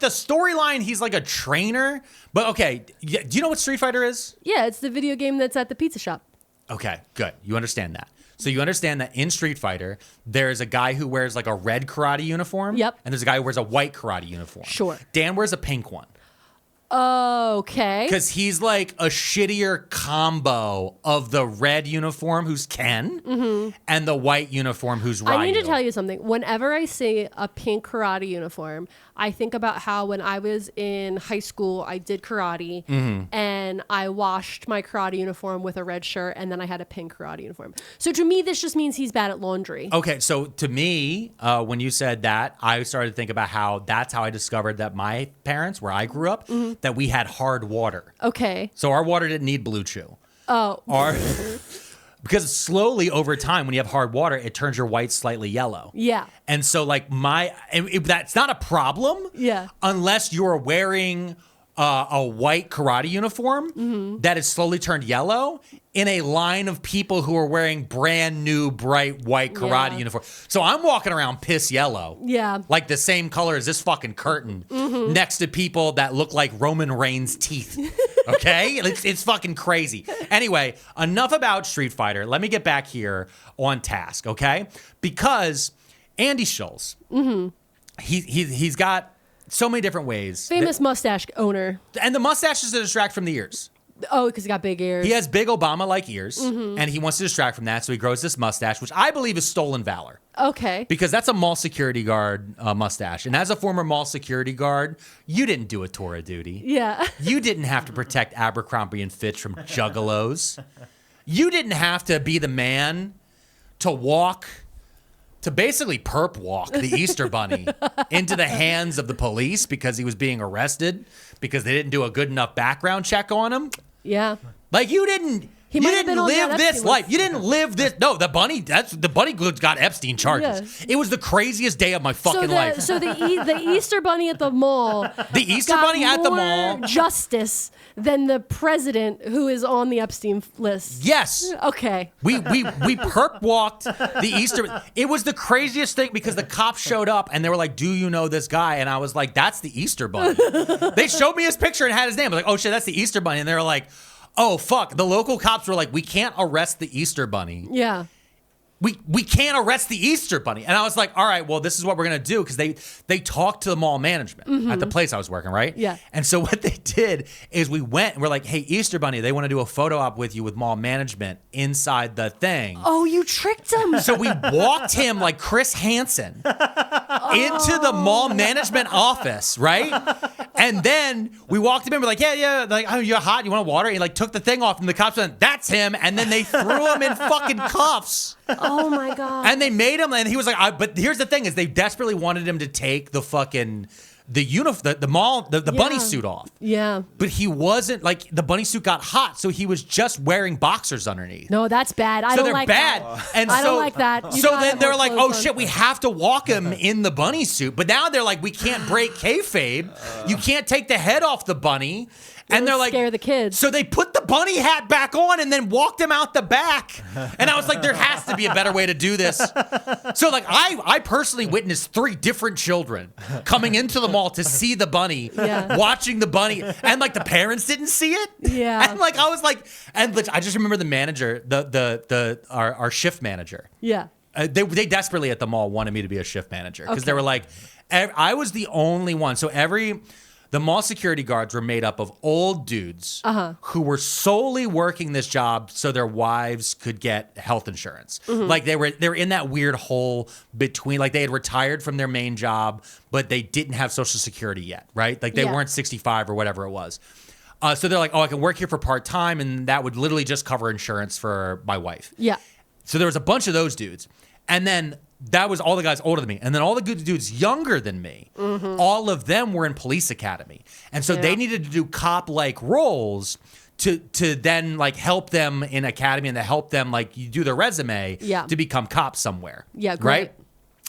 storyline, he's like a trainer. But okay, do you know what Street Fighter is? Yeah, it's the video game that's at the pizza shop. Okay, good. You understand that. So you understand that in Street Fighter, there's a guy who wears like a red karate uniform. Yep. And there's a guy who wears a white karate uniform. Sure. Dan wears a pink one. Okay. Because he's like a shittier combo of the red uniform, who's Ken, and the white uniform, who's Ryu. I need to tell you something. Whenever I see a pink karate uniform, I think about how when I was in high school, I did karate, and I washed my karate uniform with a red shirt, and then I had a pink karate uniform. So to me, this just means he's bad at laundry. Okay, so to me, when you said that, I started to think about how that's how I discovered that my parents, where I grew up, that we had hard water. Okay. So our water didn't need Blue Chew. Oh. Because slowly over time, when you have hard water, it turns your white slightly yellow. Yeah. And so like that's not a problem. Yeah. Unless you're wearing a white karate uniform that is slowly turned yellow in a line of people who are wearing brand new bright white karate uniform. So I'm walking around piss yellow. Yeah. Like the same color as this fucking curtain next to people that look like Roman Reigns' teeth. Okay? It's fucking crazy. Anyway, enough about Street Fighter. Let me get back here on task, okay? Because Andy Schulz, he's got so many different ways. Famous mustache owner. And the mustache is to distract from the ears. Oh, because he got big ears. He has big Obama-like ears, and he wants to distract from that, so he grows this mustache, which I believe is stolen valor. Okay. Because that's a mall security guard mustache. And as a former mall security guard, you didn't do a tour of duty. Yeah. You didn't have to protect Abercrombie and Fitch from juggalos. You didn't have to be the man to basically perp walk the Easter Bunny into the hands of the police because he was being arrested because they didn't do a good enough background check on him. Yeah. Like you didn't live this life. You didn't live this. No, the bunny got Epstein charges. Yeah. It was the craziest day of my fucking life. So the Easter Bunny at the mall. The Easter got Bunny at the more mall. justice than the president who is on the Epstein list. Yes. Okay. We perp walked the Easter. It was the craziest thing because the cops showed up and they were like, "Do you know this guy?" And I was like, "That's the Easter Bunny." They showed me his picture and had his name. I was like, "Oh shit, that's the Easter Bunny." And they were like, "Oh fuck." The local cops were like, "We can't arrest the Easter Bunny." Yeah. We can't arrest the Easter Bunny. And I was like, all right, well, this is what we're going to do. Because they talked to the mall management at the place I was working, right? Yeah. And so what they did is we went and we're like, hey, Easter Bunny, they want to do a photo op with you with mall management inside the thing. Oh, you tricked him. So we walked him like Chris Hansen into the mall management office, right? And then we walked him in. We're like, yeah. Like, oh, you're hot. You want water? And he like took the thing off and the cops went, that's him. And then they threw him in fucking cuffs. Oh my God. And they made him, and he was like, but here's the thing is they desperately wanted him to take the fucking, the bunny suit off. Yeah. But he wasn't, like, the bunny suit got hot, so he was just wearing boxers underneath. No, that's bad. I So don't they're like bad. that. And I so, don't like that. You So gotta then have they're more like, oh clothes on. shit, we have to walk him in the bunny suit. But now they're like, we can't break kayfabe. You can't take the head off the bunny. And they're like, scare the kids. So they put the bunny hat back on and then walked him out the back. And I was like, there has to be a better way to do this. So like, I personally witnessed 3 different children coming into the mall to see the bunny, watching the bunny, and like the parents didn't see it. Yeah. And like I was like, and I just remember the manager, our shift manager. Yeah. They desperately at the mall wanted me to be a shift manager because they were like, I was the only one. So the mall security guards were made up of old dudes who were solely working this job so their wives could get health insurance. Like they were in that weird hole between, like they had retired from their main job, but they didn't have Social Security yet, right? Like they weren't 65 or whatever it was. So they're like, oh, I can work here for part-time, and that would literally just cover insurance for my wife. Yeah. So there was a bunch of those dudes. And then that was all the guys older than me. And then all the good dudes younger than me, all of them were in police academy. And so they needed to do cop-like roles to then like help them in academy and to help them like you do their resume to become cops somewhere. Yeah, great. Right?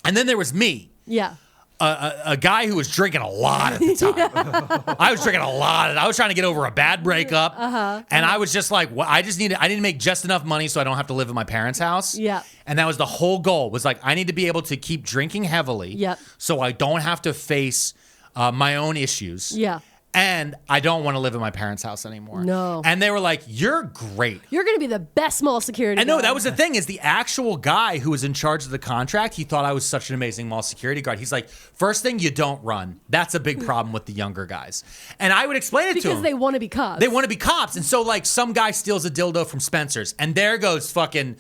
And then there was me. Yeah. A guy who was drinking a lot at the time. I was drinking a lot. I was trying to get over a bad breakup. And I was just like, well, I need to make just enough money so I don't have to live at my parents' house. Yeah. And that was the whole goal, was like, I need to be able to keep drinking heavily so I don't have to face my own issues. Yeah. And I don't want to live in my parents' house anymore. No. And they were like, you're great. You're going to be the best mall security I know, guard. that was the thing, is the actual guy who was in charge of the contract, he thought I was such an amazing mall security guard. He's like, first thing, you don't run. That's a big problem with the younger guys. And I would explain it to him. Because they want to be cops. They want to be cops. And so like some guy steals a dildo from Spencer's, and there goes fucking...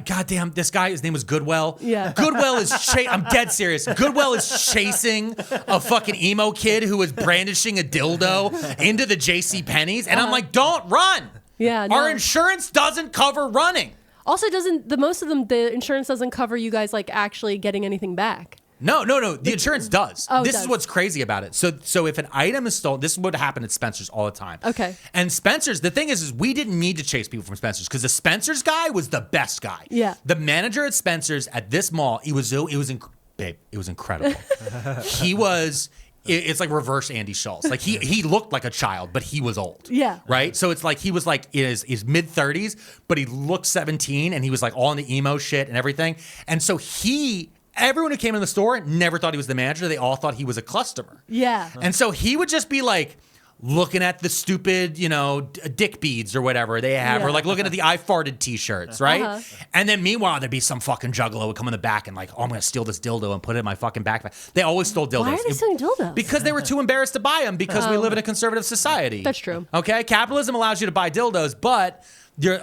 goddamn, this guy, his name was Goodwell. Yeah. Goodwell is, I'm dead serious. Goodwell is chasing a fucking emo kid who was brandishing a dildo into the JCPenney's. And I'm like, don't run. Yeah, Our no. insurance doesn't cover running. Also, most of them, the insurance doesn't cover you guys like actually getting anything back. No. The insurance does. Oh, it This does. is what's crazy about it. So if an item is stolen, this is what happened at Spencer's all the time. Okay. And Spencer's, the thing is we didn't need to chase people from Spencer's because the Spencer's guy was the best guy. Yeah. The manager at Spencer's at this mall, it was incredible. It's like reverse Andy Schulz. Like he looked like a child, but he was old. Yeah. Right? So it's like he was like in his mid-30s, but he looked 17, and he was like all in the emo shit and everything. And so everyone who came in the store never thought he was the manager. They all thought he was a customer. Yeah. And so he would just be like looking at the stupid, dick beads or whatever they have, or like looking at the I farted t-shirts, right? And then meanwhile, there'd be some fucking juggalo would come in the back and like, oh, I'm going to steal this dildo and put it in my fucking backpack. They always stole dildos. Why are they stealing dildos? Because they were too embarrassed to buy them because we live in a conservative society. That's true. Okay? Capitalism allows you to buy dildos, but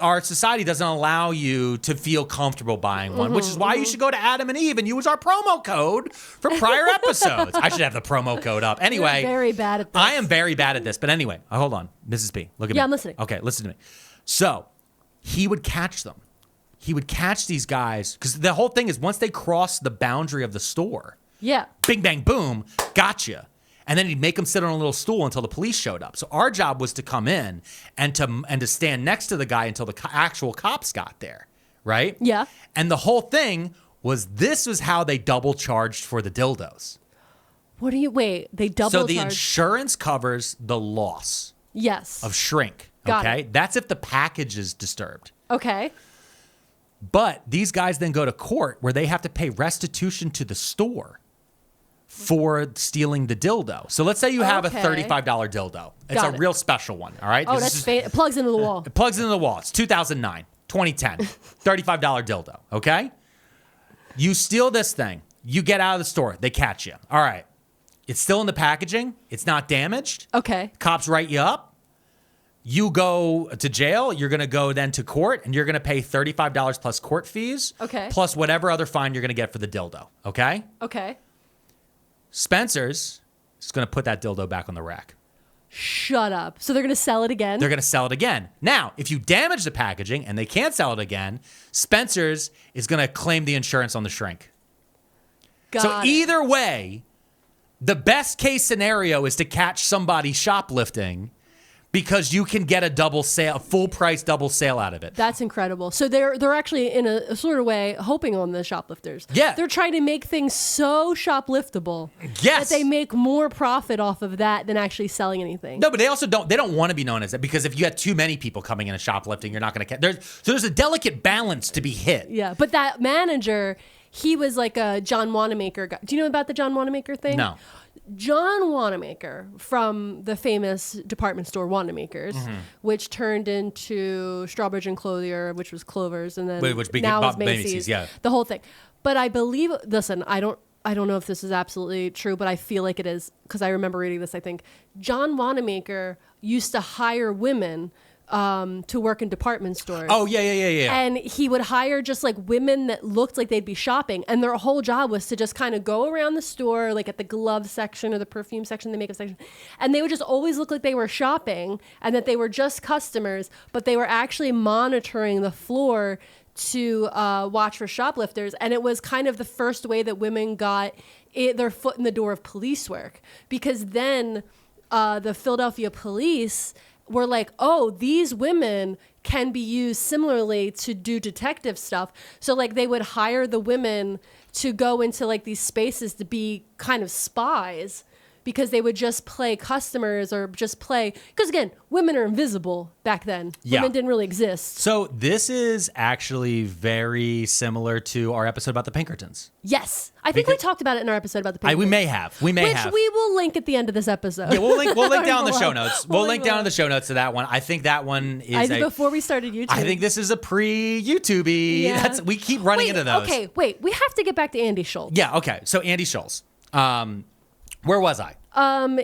our society doesn't allow you to feel comfortable buying one, which is why you should go to Adam and Eve and use our promo code for prior episodes. I should have the promo code up. Anyway. You're very bad at this. I am very bad at this. But anyway, hold on. Mrs. P, look at me. Yeah, I'm listening. Okay, listen to me. So he would catch them. He would catch these guys because the whole thing is once they cross the boundary of the store, bing, bang, boom, gotcha. And then he'd make them sit on a little stool until the police showed up. So our job was to come in and to stand next to the guy until the actual cops got there, right? Yeah. And the whole thing was this was how they double charged for the dildos. They double So the charge? insurance covers the loss Yes. of shrink, Got okay? it. That's if the package is disturbed. Okay. But these guys then go to court where they have to pay restitution to the store for stealing the dildo. So let's say you have Okay. a $35 dildo. It's Got a it. real special one, all right? Oh, This that's is- it plugs into the wall. It plugs into the wall. It's 2009, 2010, $35 dildo, okay? You steal this thing. You get out of the store. They catch you. All right. It's still in the packaging. It's not damaged. Okay. Cops write you up. You go to jail. You're going to go then to court, and you're going to pay $35 plus court fees. Okay. Plus whatever other fine you're going to get for the dildo, okay? Okay. Spencer's is going to put that dildo back on the rack. Shut up. So they're going to sell it again? They're going to sell it again. Now, if you damage the packaging and they can't sell it again, Spencer's is going to claim the insurance on the shrink. Got it. Either way, the best case scenario is to catch somebody shoplifting because you can get a full price double sale out of it. That's incredible. So they're actually in a sort of way hoping on the shoplifters. Yeah. They're trying to make things so shopliftable Yes. that they make more profit off of that than actually selling anything. No, but they also don't want to be known as that because if you have too many people coming in and shoplifting, you're not going to catch. There's a delicate balance to be hit. Yeah, but that manager, he was like a John Wanamaker guy. Do you know about the John Wanamaker thing? No. John Wanamaker from the famous department store Wanamakers, which turned into Strawbridge and Clothier, which was Clover's, and then Which became now is Macy's, Macy's. yeah. The whole thing. But I believe, listen, I don't know if this is absolutely true, but I feel like it is because I remember reading this. I think John Wanamaker used to hire women to work in department stores. Oh, yeah. And he would hire just like women that looked like they'd be shopping. And their whole job was to just kind of go around the store, like at the glove section or the perfume section, the makeup section. And they would just always look like they were shopping and that they were just customers, but they were actually monitoring the floor to watch for shoplifters. And it was kind of the first way that women got their foot in the door of police work. Because then the Philadelphia police were like, oh, these women can be used similarly to do detective stuff. So like they would hire the women to go into like these spaces to be kind of spies because they would just play customers or just play, because again, women are invisible back then. Yeah. Women didn't really exist. So this is actually very similar to our episode about the Pinkertons. Yes. I think we talked about it in our episode about the Pinkertons. We may have. Which we will link at the end of this episode. Yeah, we'll link down in the Below. show notes. We'll link down in the show notes to that one. I think that one is before we started YouTube. I think this is a pre-YouTubey. Yeah. We keep running into those. Okay, wait. We have to get back to Andy Schulz. Yeah, okay. So Andy Schulz. Where was I?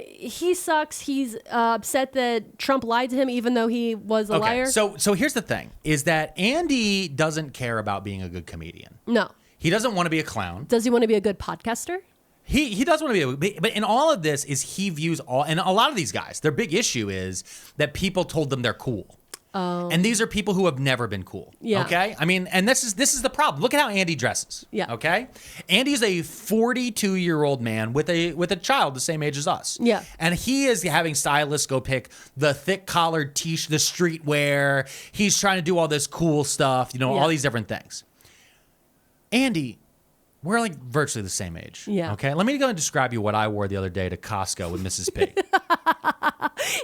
He sucks. He's upset that Trump lied to him, even though he was a liar. So here's the thing: is that Andy doesn't care about being a good comedian. No. He doesn't want to be a clown. Does he want to be a good podcaster? He does want to be, but in all of this is he views all, and a lot of these guys, their big issue is that people told them they're cool. Oh. And these are people who have never been cool. Yeah. Okay. I mean, and this is the problem. Look at how Andy dresses. Yeah. Okay. Andy's a 42-year-old man with a child the same age as us. Yeah. And he is having stylists go pick the thick collared t-shirt, the streetwear. He's trying to do all this cool stuff. All these different things. Andy, we're like virtually the same age. Yeah. Okay. Let me go and describe you what I wore the other day to Costco with Mrs. P.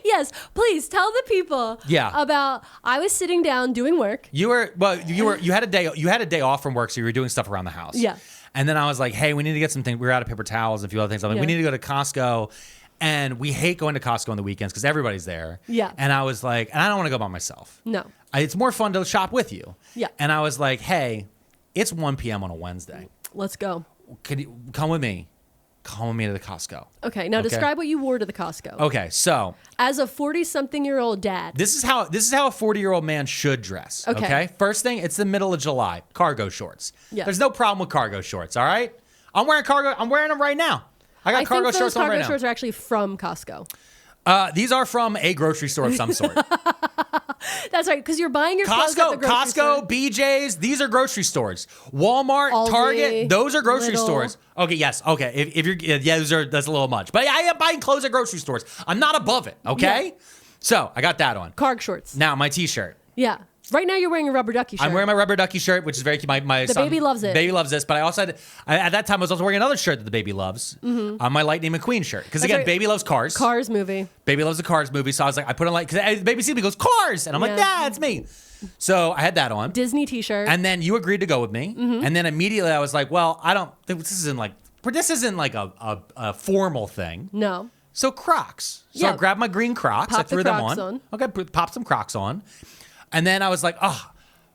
Yes, please tell the people. Yeah. About I was sitting down doing work. You had a day off from work, so you were doing stuff around the house. Yeah. And then I was like, hey, we need to get some things. We were out of paper towels and a few other things. I'm like, we need to go to Costco And we hate going to Costco on the weekends because everybody's there. Yeah. And I was like, and I don't want to go by myself. No. It's more fun to shop with you. Yeah. And I was like, hey, it's 1 p.m. on a Wednesday. Let's go. Could you come with me? Come with me to the Costco. Okay. Now describe what you wore to the Costco. Okay, so As a 40-something-year-old dad. this is how a 40-year-old man should dress. Okay. First thing, it's the middle of July. Cargo shorts. Yeah. There's no problem with cargo shorts. All right. I'm wearing them right now. I got cargo think shorts those on right cargo now. shorts are actually from Costco. These are from a grocery store of some sort. That's right, because you're buying your clothes at the grocery store. Costco, BJ's, these are grocery stores. Walmart, Aldi, Target, those are grocery Lidl. stores. Okay, yes, okay. If you're, that's a little much. But I am buying clothes at grocery stores. I'm not above it, okay? Yeah. So I got that on. Cargo shorts. Now my t-shirt. Yeah. Right now you're wearing a rubber ducky shirt. I'm wearing my rubber ducky shirt, which is very cute. My son, baby loves it. Baby loves this. But I also at that time I was also wearing another shirt that the baby loves. My Lightning McQueen shirt. Because again, right. baby loves cars. Cars movie. Baby loves the Cars movie. So I was like, I put on because baby sees me, goes Cars, and I'm like, Yeah. yeah, it's me. So I had that on. Disney t-shirt. And then you agreed to go with me. And then immediately I was like, well, this isn't like a formal thing. No. So Crocs. So Yeah. I grabbed my green Crocs. Pop I threw the them Crocs on. on. Okay, pop some Crocs on. And then I was like, oh,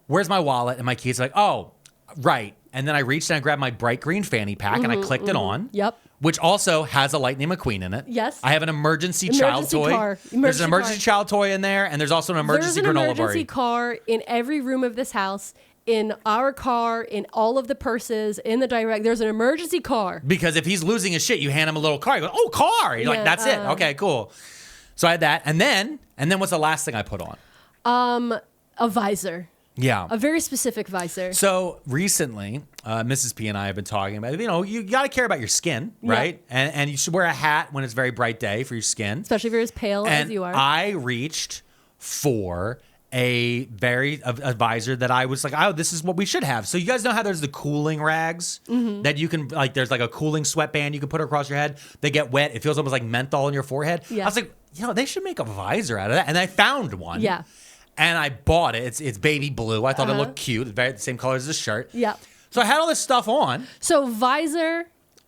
where's my wallet and my keys? Like, oh, right. And then I reached and I grabbed my bright green fanny pack and I clicked it on. Yep. Which also has a Lightning McQueen in it. Yes. I have an emergency child toy. car. There's an emergency car. child toy in there, and there's also an emergency There's an granola emergency bar. car in every room of this house, in our car, in all of the purses, in the direct. There's an emergency car. Because if he's losing his shit, you hand him a little car. You go, oh, car. You're like, Yeah, that's it. Okay, cool. So I had that. And then what's the last thing I put on? A visor. Yeah. A very specific visor. So recently, Mrs. P and I have been talking about, you got to care about your skin, right? And you should wear a hat when it's a very bright day for your skin. Especially if you're as pale And as you are. I reached for a visor that I was like, oh, this is what we should have. So you guys know how there's the cooling rags that you can, like, there's like a cooling sweatband you can put across your head. They get wet. It feels almost like menthol in your forehead. Yeah. I was like, they should make a visor out of that. And I found one. Yeah. And I bought it. It's baby blue. I thought it looked cute. It's the same color as the shirt. Yeah. So I had all this stuff on. So visor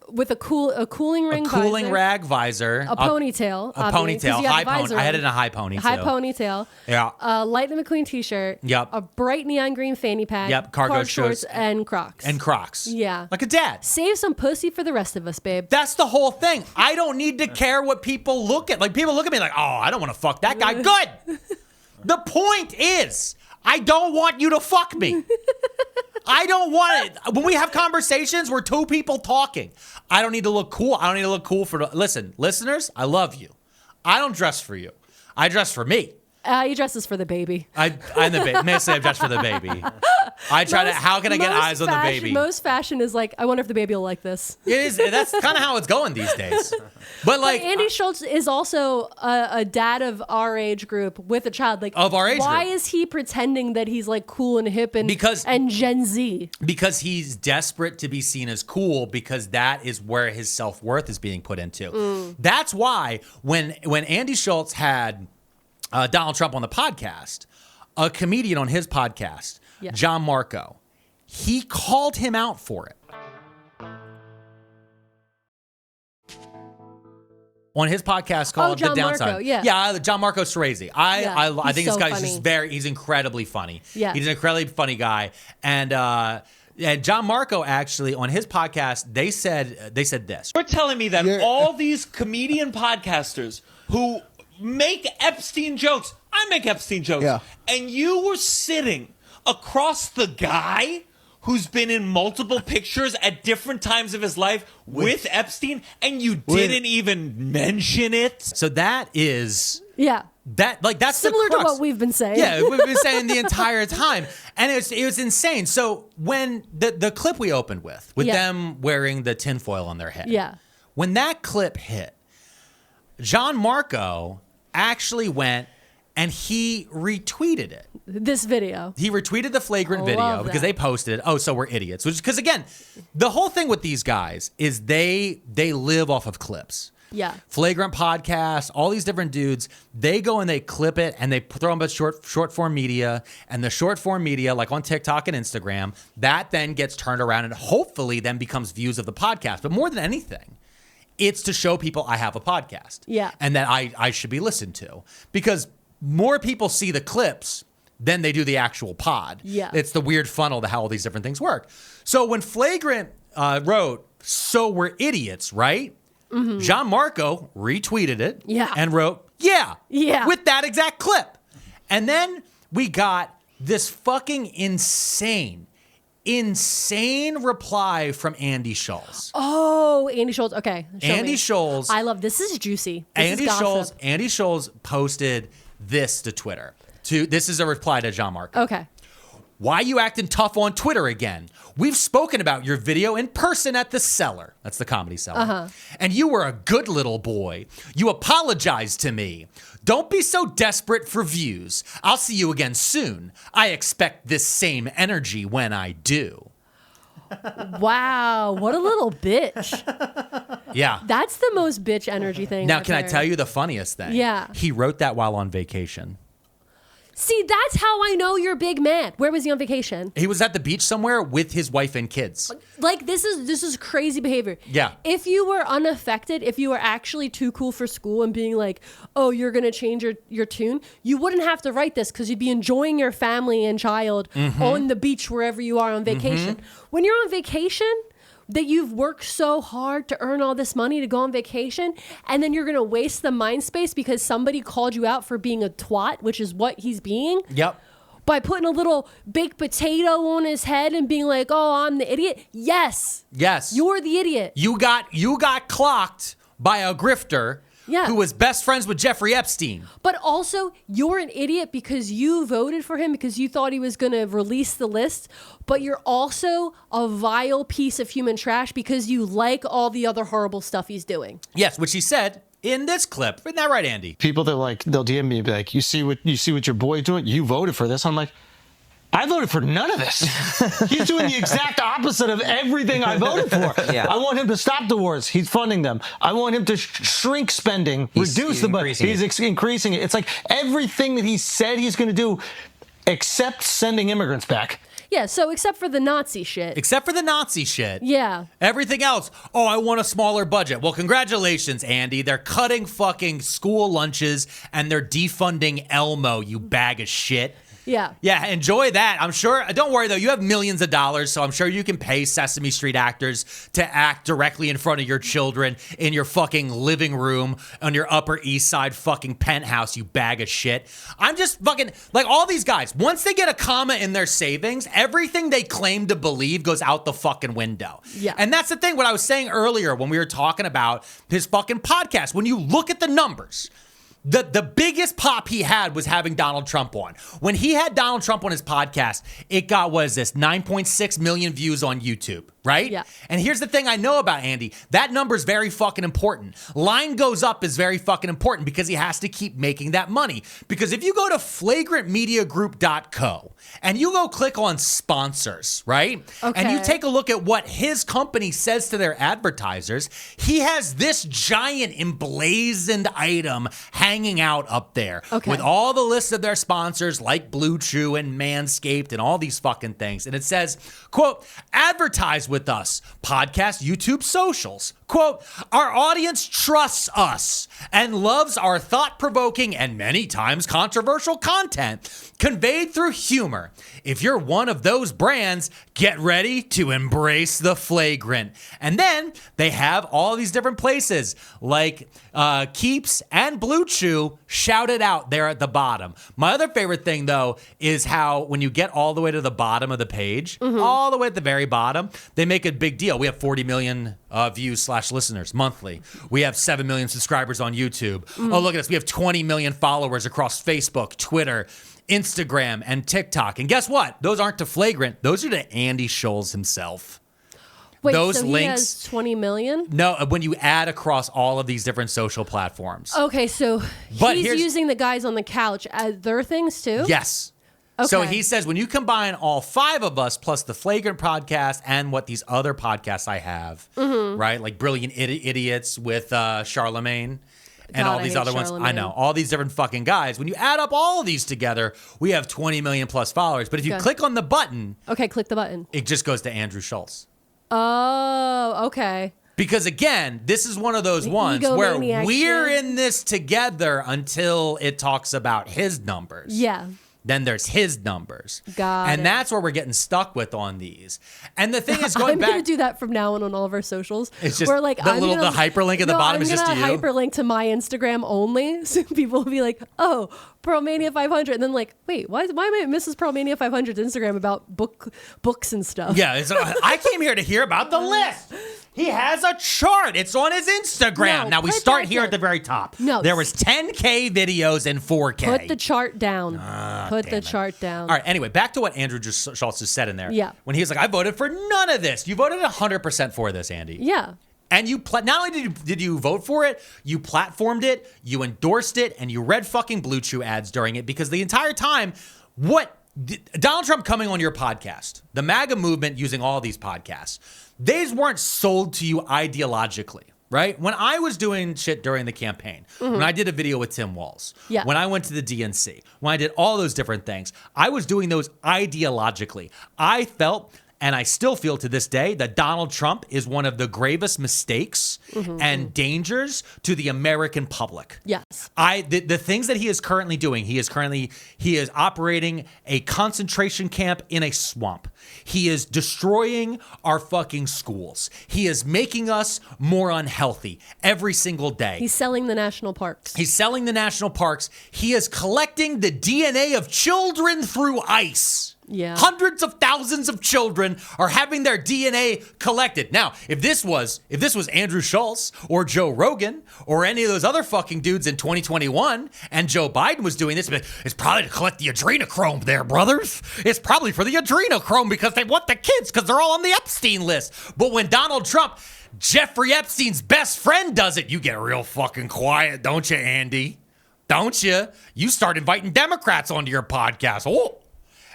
with a cooling ring Cooling visor, rag visor. a ponytail. A obviously, 'cause ponytail. you have High a visor pony. I had it on. in a high ponytail. High ponytail. Yeah. Lightning McQueen t-shirt. Yep. A bright neon green fanny pack. Yep, cargo shorts shorts. and Crocs. And Crocs. Yeah. Like a dad. Save some pussy for the rest of us, babe. That's the whole thing. I don't need to care what people look at. Like, people look at me like, oh, I don't want to fuck that guy. Good. The point is, I don't want you to fuck me. I don't want it. When we have conversations, we're two people talking. I don't need to look cool. I don't need to look cool listen, listeners, I love you. I don't dress for you. I dress for me. He dresses for the baby. I'm the baby. May I say I dress for the baby. I try to, how can I get eyes on the baby? Most fashion is like, I wonder if the baby will like this. It is. That's kind of how it's going these days. But like, Andy Schulz is also a dad of our age group with a child. Like, Of our age why group. is he pretending that he's like cool and hip and Gen Z? Because he's desperate to be seen as cool, because that is where his self-worth is being put into. That's why when Andy Schulz had Donald Trump on the podcast, a comedian on his podcast, Gianmarco, he called him out for it. On his podcast called The Downside. Gianmarco Soresi. I think this guy's just he's incredibly funny. Yeah. He's an incredibly funny guy. And Gianmarco actually, on his podcast, they said this. You're telling me that all these comedian podcasters who make Epstein jokes, I make Epstein jokes, and you were sitting across the guy who's been in multiple pictures at different times of his life with Epstein, and you didn't even mention it? So that is... Yeah. That's similar the crux. to what we've been saying. Yeah, we've been saying the entire time. And it was insane. So when the clip we opened with them wearing the tinfoil on their head, when that clip hit, Gianmarco actually went and he retweeted it. This video. He retweeted the flagrant video because they posted it. Oh, so we're idiots. Which, because again, the whole thing with these guys is they live off of clips. Yeah. Flagrant podcasts, all these different dudes, they go and they clip it and they throw them at short form media, and the short form media, like on TikTok and Instagram, that then gets turned around and hopefully then becomes views of the podcast. But more than anything, It's to show people I have a podcast. Yeah. And that I should be listened to. Because more people see the clips than they do the actual pod. Yeah. It's the weird funnel to how all these different things work. So when Flagrant wrote, "So we're idiots, right?" Gianmarco retweeted it and wrote, yeah, with that exact clip. And then we got this fucking insane reply from Andy Schulz. Oh, Andy Schulz. Okay. Andy Schulz. I love this. Is juicy. Andy Schulz posted this to Twitter. This is a reply to Gianmarco. Okay. Why you acting tough on Twitter again? We've spoken about your video in person at the Cellar. That's the Comedy Cellar. And you were a good little boy. You apologized to me. Don't be so desperate for views. I'll see you again soon. I expect this same energy when I do. Wow, what a little bitch. Yeah. That's the most bitch energy thing. Now, can I tell you the funniest thing? Yeah. He wrote that while on vacation. See, that's how I know you're big man. Where was he on vacation? He was at the beach somewhere with his wife and kids. Like, this is crazy behavior. Yeah. If you were unaffected, if you were actually too cool for school and being like, oh, you're going to change your tune, you wouldn't have to write this because you'd be enjoying your family and child on the beach wherever you are on vacation. When you're on vacation, that you've worked so hard to earn all this money to go on vacation, and then you're going to waste the mind space because somebody called you out for being a twat, which is what he's being. Yep. By putting a little baked potato on his head and being like, oh, I'm the idiot. Yes. You're the idiot. You got clocked by a grifter who was best friends with Jeffrey Epstein. But also, you're an idiot because you voted for him because you thought he was going to release the list. But you're also a vile piece of human trash because you like all the other horrible stuff he's doing. Yes, which he said in this clip. Isn't that right, Andy? People that they'll DM me and be like, you see what your boy's doing? You voted for this. I'm like, I voted for none of this. He's doing the exact opposite of everything I voted for. I want him to stop the wars. He's funding them. I want him to shrink spending, reduce the budget. He's increasing it. It's like everything that he said he's going to do, except sending immigrants back. Yeah, so except for the Nazi shit. Yeah. Everything else, I want a smaller budget. Well, congratulations, Andy. They're cutting fucking school lunches and they're defunding Elmo, you bag of shit. Yeah. Yeah, enjoy that. I'm sure. Don't worry, though. You have millions of dollars, so I'm sure you can pay Sesame Street actors to act directly in front of your children in your fucking living room on your Upper East Side fucking penthouse, you bag of shit. I'm just fucking, like, all these guys, once they get a comma in their savings, everything they claim to believe goes out the fucking window. Yeah. And that's the thing, what I was saying earlier when we were talking about his fucking podcast. When you look at the numbers, the biggest pop he had was having Donald Trump on. When he had Donald Trump on his podcast, it got, 9.6 million views on YouTube, right? Yeah. And here's the thing I know about Andy. That number is very fucking important. Line goes up is very fucking important because he has to keep making that money. Because if you go to flagrantmediagroup.co and you go click on sponsors, right? Okay. And you take a look at what his company says to their advertisers, he has this giant emblazoned item hanging out up there with all the lists of their sponsors like Blue Chew and Manscaped and all these fucking things. And it says, quote, advertise with us, podcast, YouTube, socials. Quote, our audience trusts us and loves our thought-provoking and many times controversial content conveyed through humor. If you're one of those brands, get ready to embrace the flagrant. And then they have all these different places like Keeps and Blue Chew shouted out there at the bottom. My other favorite thing, though, is how when you get all the way to the bottom of the page, all the way at the very bottom, they make a big deal. We have 40 million views / listeners monthly. We have 7 million subscribers on YouTube. Oh, look at us. We have 20 million followers across Facebook, Twitter, Instagram, and TikTok. And guess what? Those aren't to Flagrant. Those are to Andy Schulz himself. Wait, those so links, he has 20 million? No, when you add across all of these different social platforms. Okay, so he's using the guys on the couch as their things too? Yes. Okay. So he says when you combine all 5 of us plus the Flagrant podcast and what these other podcasts I have, right? Like Brilliant Idiots with Charlemagne and all these other ones. I know. All these different fucking guys. When you add up all of these together, we have 20 million plus followers. But if you click on the button. Okay, click the button. It just goes to Andrew Schulz. Oh, okay. Because again, this is one of those ones where egomaniac we're shit. in this together until it talks about his numbers. Yeah. Then there's his numbers. Got and it. that's where we're getting stuck with on these. And the thing is, going I'm back, gonna do that from now on all of our socials. It's just where, like, the hyperlink at the bottom is just to you. I'm gonna hyperlink to my Instagram only, so people will be like, "Oh, Pearlmania 500," and then like, "Wait, why am I Mrs. Pearlmania 500's Instagram about books and stuff?" Yeah, I came here to hear about the list. He has a chart. It's on his Instagram. No, now, we put start that here down. at the very top. No. There was 10K videos in 4K. Put the chart down. Put the damn it. chart down. All right, anyway, back to what Andrew Schulz just said in there. Yeah. When he was like, I voted for none of this. You voted 100% for this, Andy. Yeah. And you not only did you vote for it, you platformed it, you endorsed it, and you read fucking Blue Chew ads during it, because the entire time, Donald Trump coming on your podcast, the MAGA movement using all these podcasts, these weren't sold to you ideologically, right? When I was doing shit during the campaign, when I did a video with Tim Walz, Yeah. when I went to the DNC, when I did all those different things, I was doing those ideologically. I felt, and I still feel to this day, that Donald Trump is one of the gravest mistakes and dangers to the American public. Yes. The things that he is currently doing, he is operating a concentration camp in a swamp. He is destroying our fucking schools. He is making us more unhealthy every single day. He's selling the national parks. He's selling the national parks. He is collecting the DNA of children through ice. Yeah. Hundreds of thousands of children are having their DNA collected. Now, if this was Andrew Schulz or Joe Rogan or any of those other fucking dudes in 2021 and Joe Biden was doing this, it's probably to collect the adrenochrome there, brothers. It's probably for the adrenochrome because they want the kids because they're all on the Epstein list. But when Donald Trump, Jeffrey Epstein's best friend, does it, you get real fucking quiet, don't you, Andy? Don't you? You start inviting Democrats onto your podcast. Oh.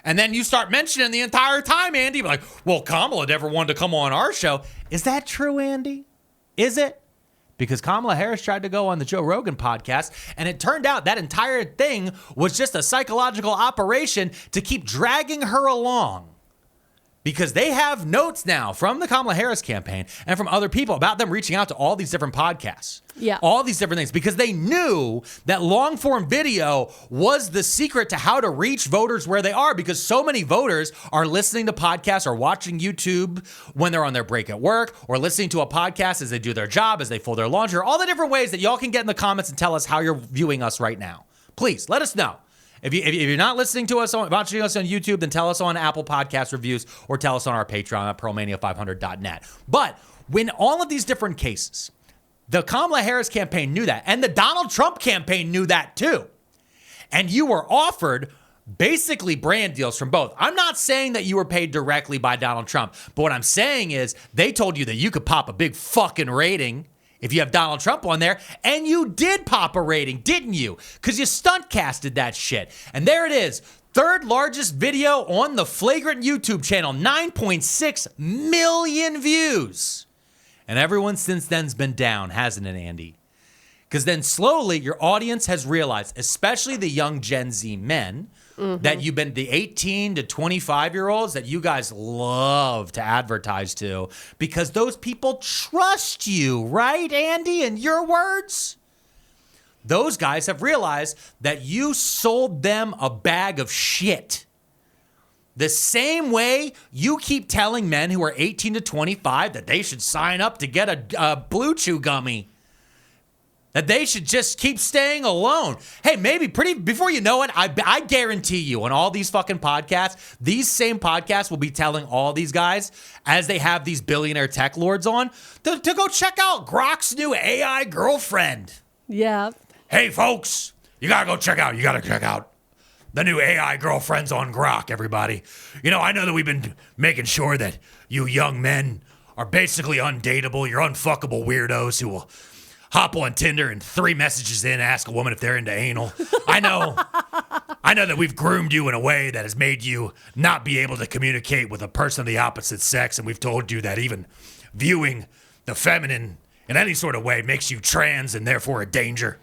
And then you start mentioning the entire time, Andy, like, well, Kamala never wanted to come on our show. Is that true, Andy? Is it? Because Kamala Harris tried to go on the Joe Rogan podcast, and it turned out that entire thing was just a psychological operation to keep dragging her along. Because they have notes now from the Kamala Harris campaign and from other people about them reaching out to all these different podcasts. Yeah. All these different things. Because they knew that long form video was the secret to how to reach voters where they are. Because so many voters are listening to podcasts or watching YouTube when they're on their break at work, or listening to a podcast as they do their job, as they fold their laundry, or all the different ways that y'all can get in the comments and tell us how you're viewing us right now. Please let us know. If you're not listening to us watching us on YouTube, then tell us on Apple Podcast reviews or tell us on our Patreon at pearlmania500.net. But when all of these different cases, the Kamala Harris campaign knew that, and the Donald Trump campaign knew that too. And you were offered basically brand deals from both. I'm not saying that you were paid directly by Donald Trump, but what I'm saying is they told you that you could pop a big fucking rating if you have Donald Trump on there, and you did pop a rating, didn't you? Because you stunt casted that shit. And there it is. Third largest video on the Flagrant YouTube channel, 9.6 million views. And everyone since then's been down, hasn't it, Andy? Because then slowly your audience has realized, especially the young Gen Z men, that you've been the 18 to 25-year-olds that you guys love to advertise to, because those people trust you, right, Andy? In your words? Those guys have realized that you sold them a bag of shit. The same way you keep telling men who are 18 to 25 that they should sign up to get a Blue Chew gummy. That they should just keep staying alone. Hey, maybe before you know it, I guarantee you on all these fucking podcasts, these same podcasts will be telling all these guys, as they have these billionaire tech lords on, to go check out Grok's new AI girlfriend. Yeah. Hey, folks, you gotta check out the new AI girlfriends on Grok, everybody. You know, I know that we've been making sure that you young men are basically undateable. You're unfuckable weirdos who will hop on Tinder and 3 messages in, ask a woman if they're into anal. I know that we've groomed you in a way that has made you not be able to communicate with a person of the opposite sex, and we've told you that even viewing the feminine in any sort of way makes you trans and therefore a danger.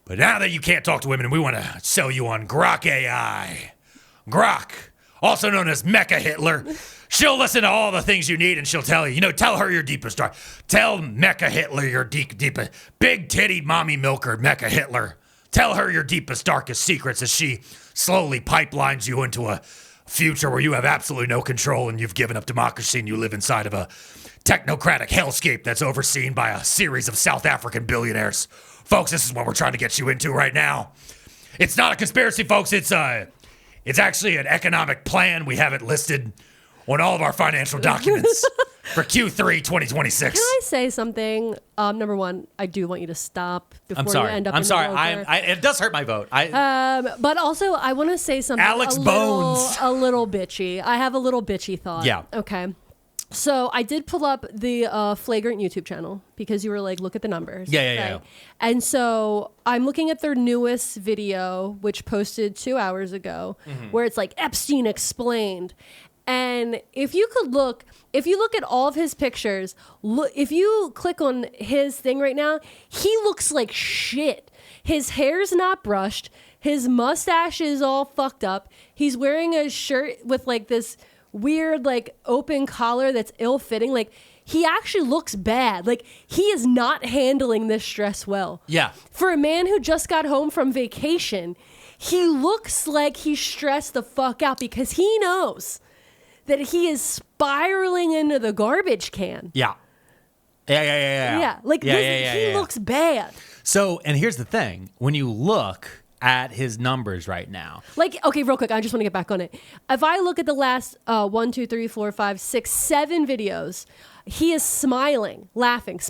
But now that you can't talk to women, we want to sell you on Grok AI. Grok. also known as Mecha Hitler. She'll listen to all the things you need and she'll tell you, tell her your deepest dark. Tell Mecha Hitler your deepest, big-tittied mommy milker, Mecha Hitler. Tell her your deepest, darkest secrets as she slowly pipelines you into a future where you have absolutely no control and you've given up democracy and you live inside of a technocratic hellscape that's overseen by a series of South African billionaires. Folks, this is what we're trying to get you into right now. It's not a conspiracy, folks. It's actually an economic plan. We have it listed on all of our financial documents for Q3 2026. Can I say something? Number one, I do want you to stop before I'm sorry. you end up I'm in sorry. the It does hurt my vote. But also, I want to say something Alex Bones. a little bitchy. I have a little bitchy thought. Yeah. Okay. So I did pull up the Flagrant YouTube channel because you were like, look at the numbers. Yeah. And so I'm looking at their newest video, which posted 2 hours ago, where it's like Epstein explained. And if you look at all of his pictures, if you click on his thing right now, he looks like shit. His hair's not brushed. His mustache is all fucked up. He's wearing a shirt with like this weird like open collar that's ill-fitting. Like he actually looks bad. Like he is not handling this stress well. Yeah. For a man who just got home from vacation, he looks like he's stressed the fuck out because he knows that he is spiraling into the garbage can. Yeah. Like he looks bad. So, and here's the thing. When you look at his numbers right now. Like, okay, real quick, I just want to get back on it. If I look at the last 1, 2, 3, 4, 5, 6, 7 videos, he is smiling, laughing.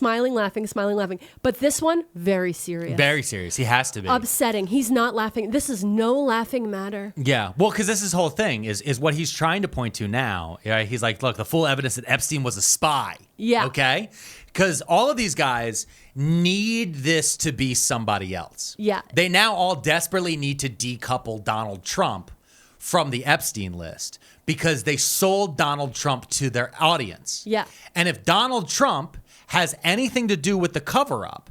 But this one, very serious. Very serious. He has to be. Upsetting. He's not laughing. This is no laughing matter. Yeah. Well, because this is whole thing is what he's trying to point to now. Right? He's like, look, the full evidence that Epstein was a spy. Yeah. Okay? Because all of these guys need this to be somebody else. Yeah. They now all desperately need to decouple Donald Trump from the Epstein list because they sold Donald Trump to their audience. Yeah. And if Donald Trump has anything to do with the cover-up,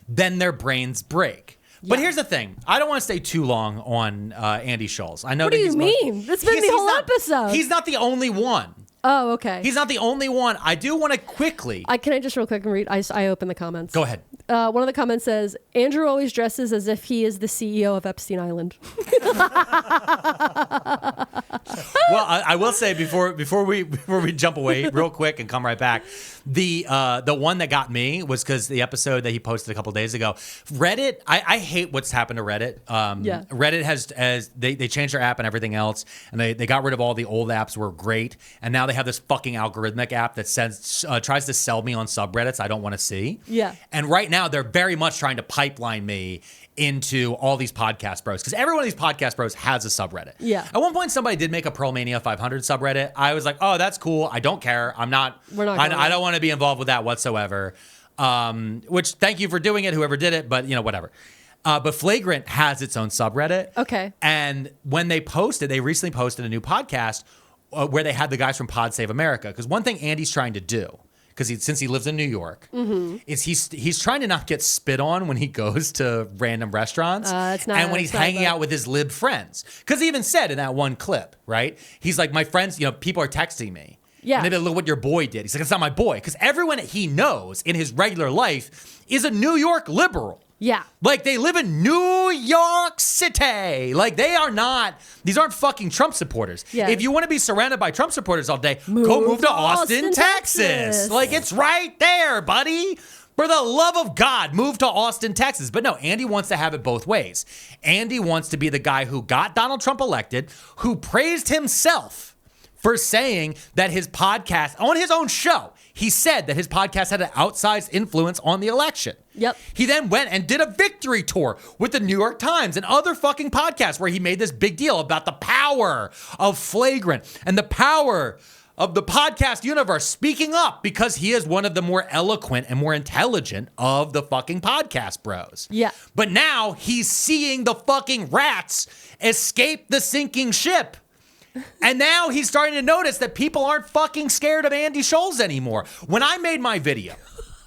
then their brains break. Yeah. But here's the thing. I don't want to stay too long on Andy Schulz. I know. What do you mean? That's been the whole episode. He's not the only one. Oh, okay. He's not the only one. I do want to quickly. Can I just real quick and read? I open the comments. Go ahead. One of the comments says, Andrew always dresses as if he is the CEO of Epstein Island. Well, I will say before we jump away real quick and come right back, the one that got me was because the episode that he posted a couple days ago. Reddit, I hate what's happened to Reddit. Yeah. Reddit has they changed their app and everything else, and they got rid of all the old apps were great, and now they have this fucking algorithmic app that tries to sell me on subreddits I don't want to see. Yeah. And right now they're very much trying to pipeline me into all these podcast bros because every one of these podcast bros has a subreddit. Yeah. At one point, somebody did make a Pearlmania 500 subreddit. I was like, oh, that's cool. I don't care. I don't want to be involved with that whatsoever. Which thank you for doing it, whoever did it, but whatever. But Flagrant has its own subreddit. Okay. And when they recently posted a new podcast where they had the guys from Pod Save America. Because one thing Andy's trying to do, since he lives in New York, is he's trying to not get spit on when he goes to random restaurants and when he's hanging out with his lib friends. Because he even said in that one clip, right? He's like, my friends, people are texting me. Yeah. And they'd be like, look what your boy did. He's like, it's not my boy. Because everyone he knows in his regular life is a New York liberal. Yeah. Like, they live in New York City. Like, these aren't fucking Trump supporters. Yeah. If you want to be surrounded by Trump supporters all day, go move to Austin, Texas. Like, it's right there, buddy. For the love of God, move to Austin, Texas. But no, Andy wants to have it both ways. Andy wants to be the guy who got Donald Trump elected, who praised himself for saying that his podcast, on his own show, he said that his podcast had an outsized influence on the election. Yep. He then went and did a victory tour with the New York Times and other fucking podcasts where he made this big deal about the power of Flagrant and the power of the podcast universe speaking up because he is one of the more eloquent and more intelligent of the fucking podcast bros. Yeah. But now he's seeing the fucking rats escape the sinking ship. And now he's starting to notice that people aren't fucking scared of Andy Schulz anymore. When I made my video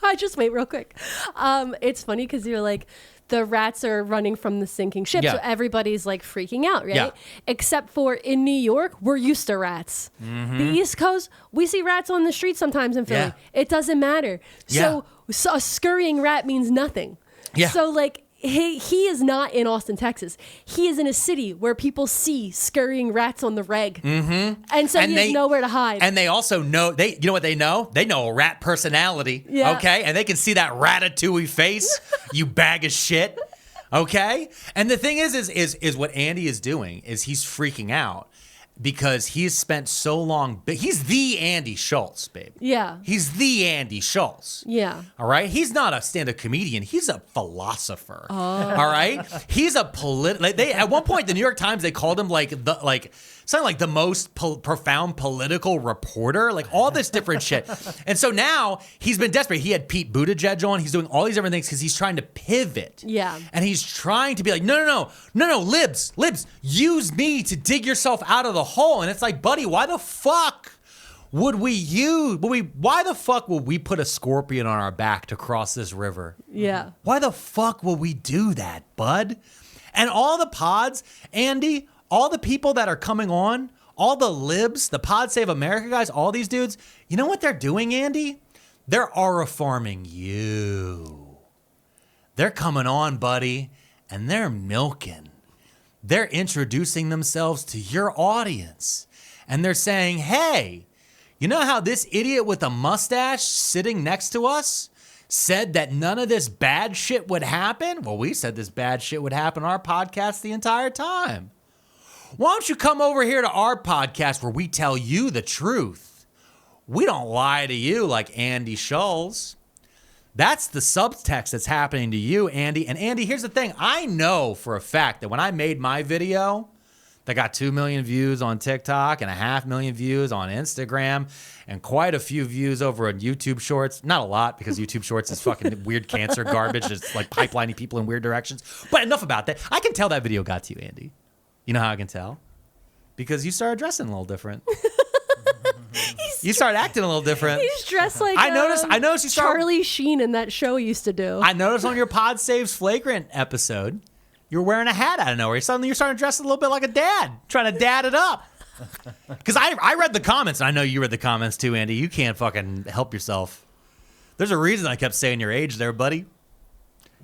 I just wait real quick. It's funny because you're like, the rats are running from the sinking ship, Yeah. so everybody's like freaking out, right? Yeah. Except for in New York, we're used to rats. The East Coast, we see rats on the street sometimes in Philly. Yeah. It doesn't matter. So a scurrying rat means nothing. Yeah. So like he is not in Austin, Texas. He is in a city where people see scurrying rats on the reg. And so he has nowhere to hide. And they also know, you know what they know? They know a rat personality, Yeah. okay? And they can see that ratatouille face, you bag of shit, okay? And the thing is what Andy is doing is he's freaking out because he's spent so long, he's the Andy Schulz, babe. Yeah. He's the Andy Schulz. Yeah. All right? He's not a stand-up comedian. He's a philosopher. All right? He's a at one point, the New York Times, they called him something like the most profound political reporter, like all this different shit. And so now he's been desperate. He had Pete Buttigieg on. He's doing all these different things because he's trying to pivot. Yeah. And he's trying to be like, no, libs, use me to dig yourself out of the hole. And it's like, buddy, why the fuck would we put a scorpion on our back to cross this river? Yeah. Why the fuck will we do that, bud? And all the pods, Andy, all the people that are coming on, all the libs, the Pod Save America guys, all these dudes, you know what they're doing, Andy? They're aura farming you. They're coming on, buddy, and they're milking. They're introducing themselves to your audience. And they're saying, hey, you know how this idiot with a mustache sitting next to us said that none of this bad shit would happen? Well, we said this bad shit would happen on our podcast the entire time. Why don't you come over here to our podcast where we tell you the truth? We don't lie to you like Andy Schulz. That's the subtext that's happening to you, Andy. And Andy, here's the thing. I know for a fact that when I made my video that got 2 million views on TikTok and 500,000 views on Instagram and quite a few views over on YouTube Shorts. Not a lot because YouTube Shorts is fucking weird cancer garbage. It's like pipelining people in weird directions. But enough about that. I can tell that video got to you, Andy. You know how I can tell? Because you started dressing a little different. You started acting a little different. He's dressed like I noticed you started, Charlie Sheen in that show used to do. I noticed on your Pod Saves Flagrant episode, you were wearing a hat out of nowhere. Suddenly you're starting to dress a little bit like a dad, trying to dad it up. Because I read the comments, and I know you read the comments too, Andy. You can't fucking help yourself. There's a reason I kept saying your age there, buddy.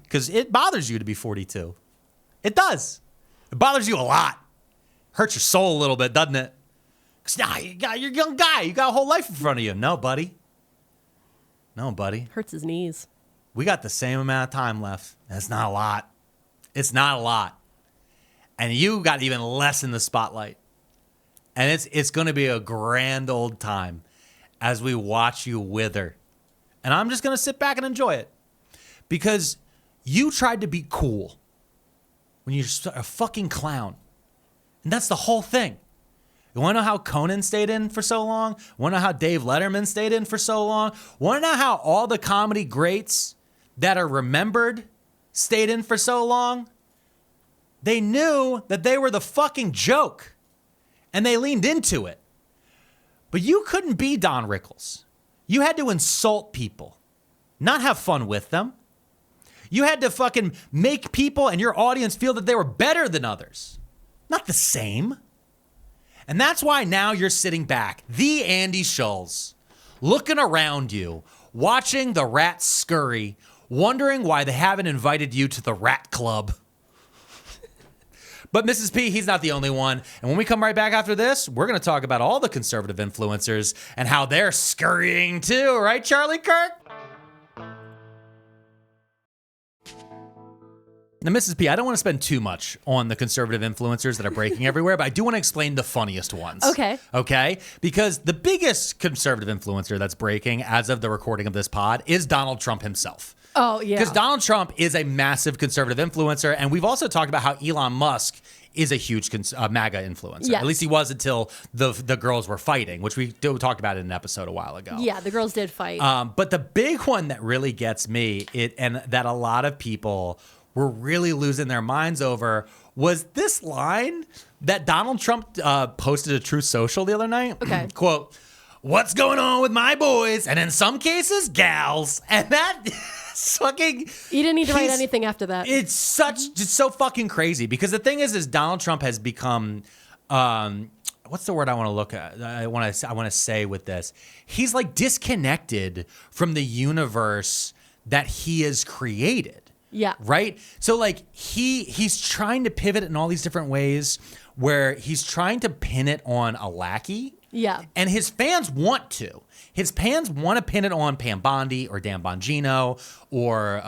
Because it bothers you to be 42. It does. It bothers you a lot. Hurts your soul a little bit, doesn't it? Because now you're a young guy. You got a whole life in front of you. No, buddy. No, buddy. Hurts his knees. We got the same amount of time left. That's not a lot. It's not a lot. And you got even less in the spotlight. And it's going to be a grand old time as we watch you wither. And I'm just going to sit back and enjoy it. Because you tried to be cool when you're a fucking clown. And that's the whole thing. You want to know how Conan stayed in for so long? Want to know how Dave Letterman stayed in for so long? Want to know how all the comedy greats that are remembered stayed in for so long? They knew that they were the fucking joke. And they leaned into it. But you couldn't be Don Rickles. You had to insult people, not have fun with them. You had to fucking make people and your audience feel that they were better than others. Not the same. And that's why now you're sitting back, the Andy Schulz, looking around you, watching the rats scurry, wondering why they haven't invited you to the rat club. But Mrs. P, he's not the only one. And when we come right back after this, we're going to talk about all the conservative influencers and how they're scurrying too. Right, Charlie Kirk? Now, Mrs. P, I don't want to spend too much on the conservative influencers that are breaking everywhere, but I do want to explain the funniest ones. Okay. Okay? Because the biggest conservative influencer that's breaking as of the recording of this pod is Donald Trump himself. Oh, yeah. Because Donald Trump is a massive conservative influencer, and we've also talked about how Elon Musk is a huge MAGA influencer. Yes. At least he was until the girls were fighting, which we talked about in an episode a while ago. Yeah, the girls did fight. But the big one that really gets me, and that a lot of people were really losing their minds over, was this line that Donald Trump posted to Truth Social the other night. Okay. Quote, what's going on with my boys, and in some cases, gals. And that fucking... He didn't need to write anything after that. It's so fucking crazy, because the thing is Donald Trump has become... what's the word I want to look at? I want to say with this. He's like disconnected from the universe that he has created. Yeah. Right? So like he's trying to pivot in all these different ways where he's trying to pin it on a lackey. Yeah. And his fans want to. His fans want to pin it on Pam Bondi or Dan Bongino or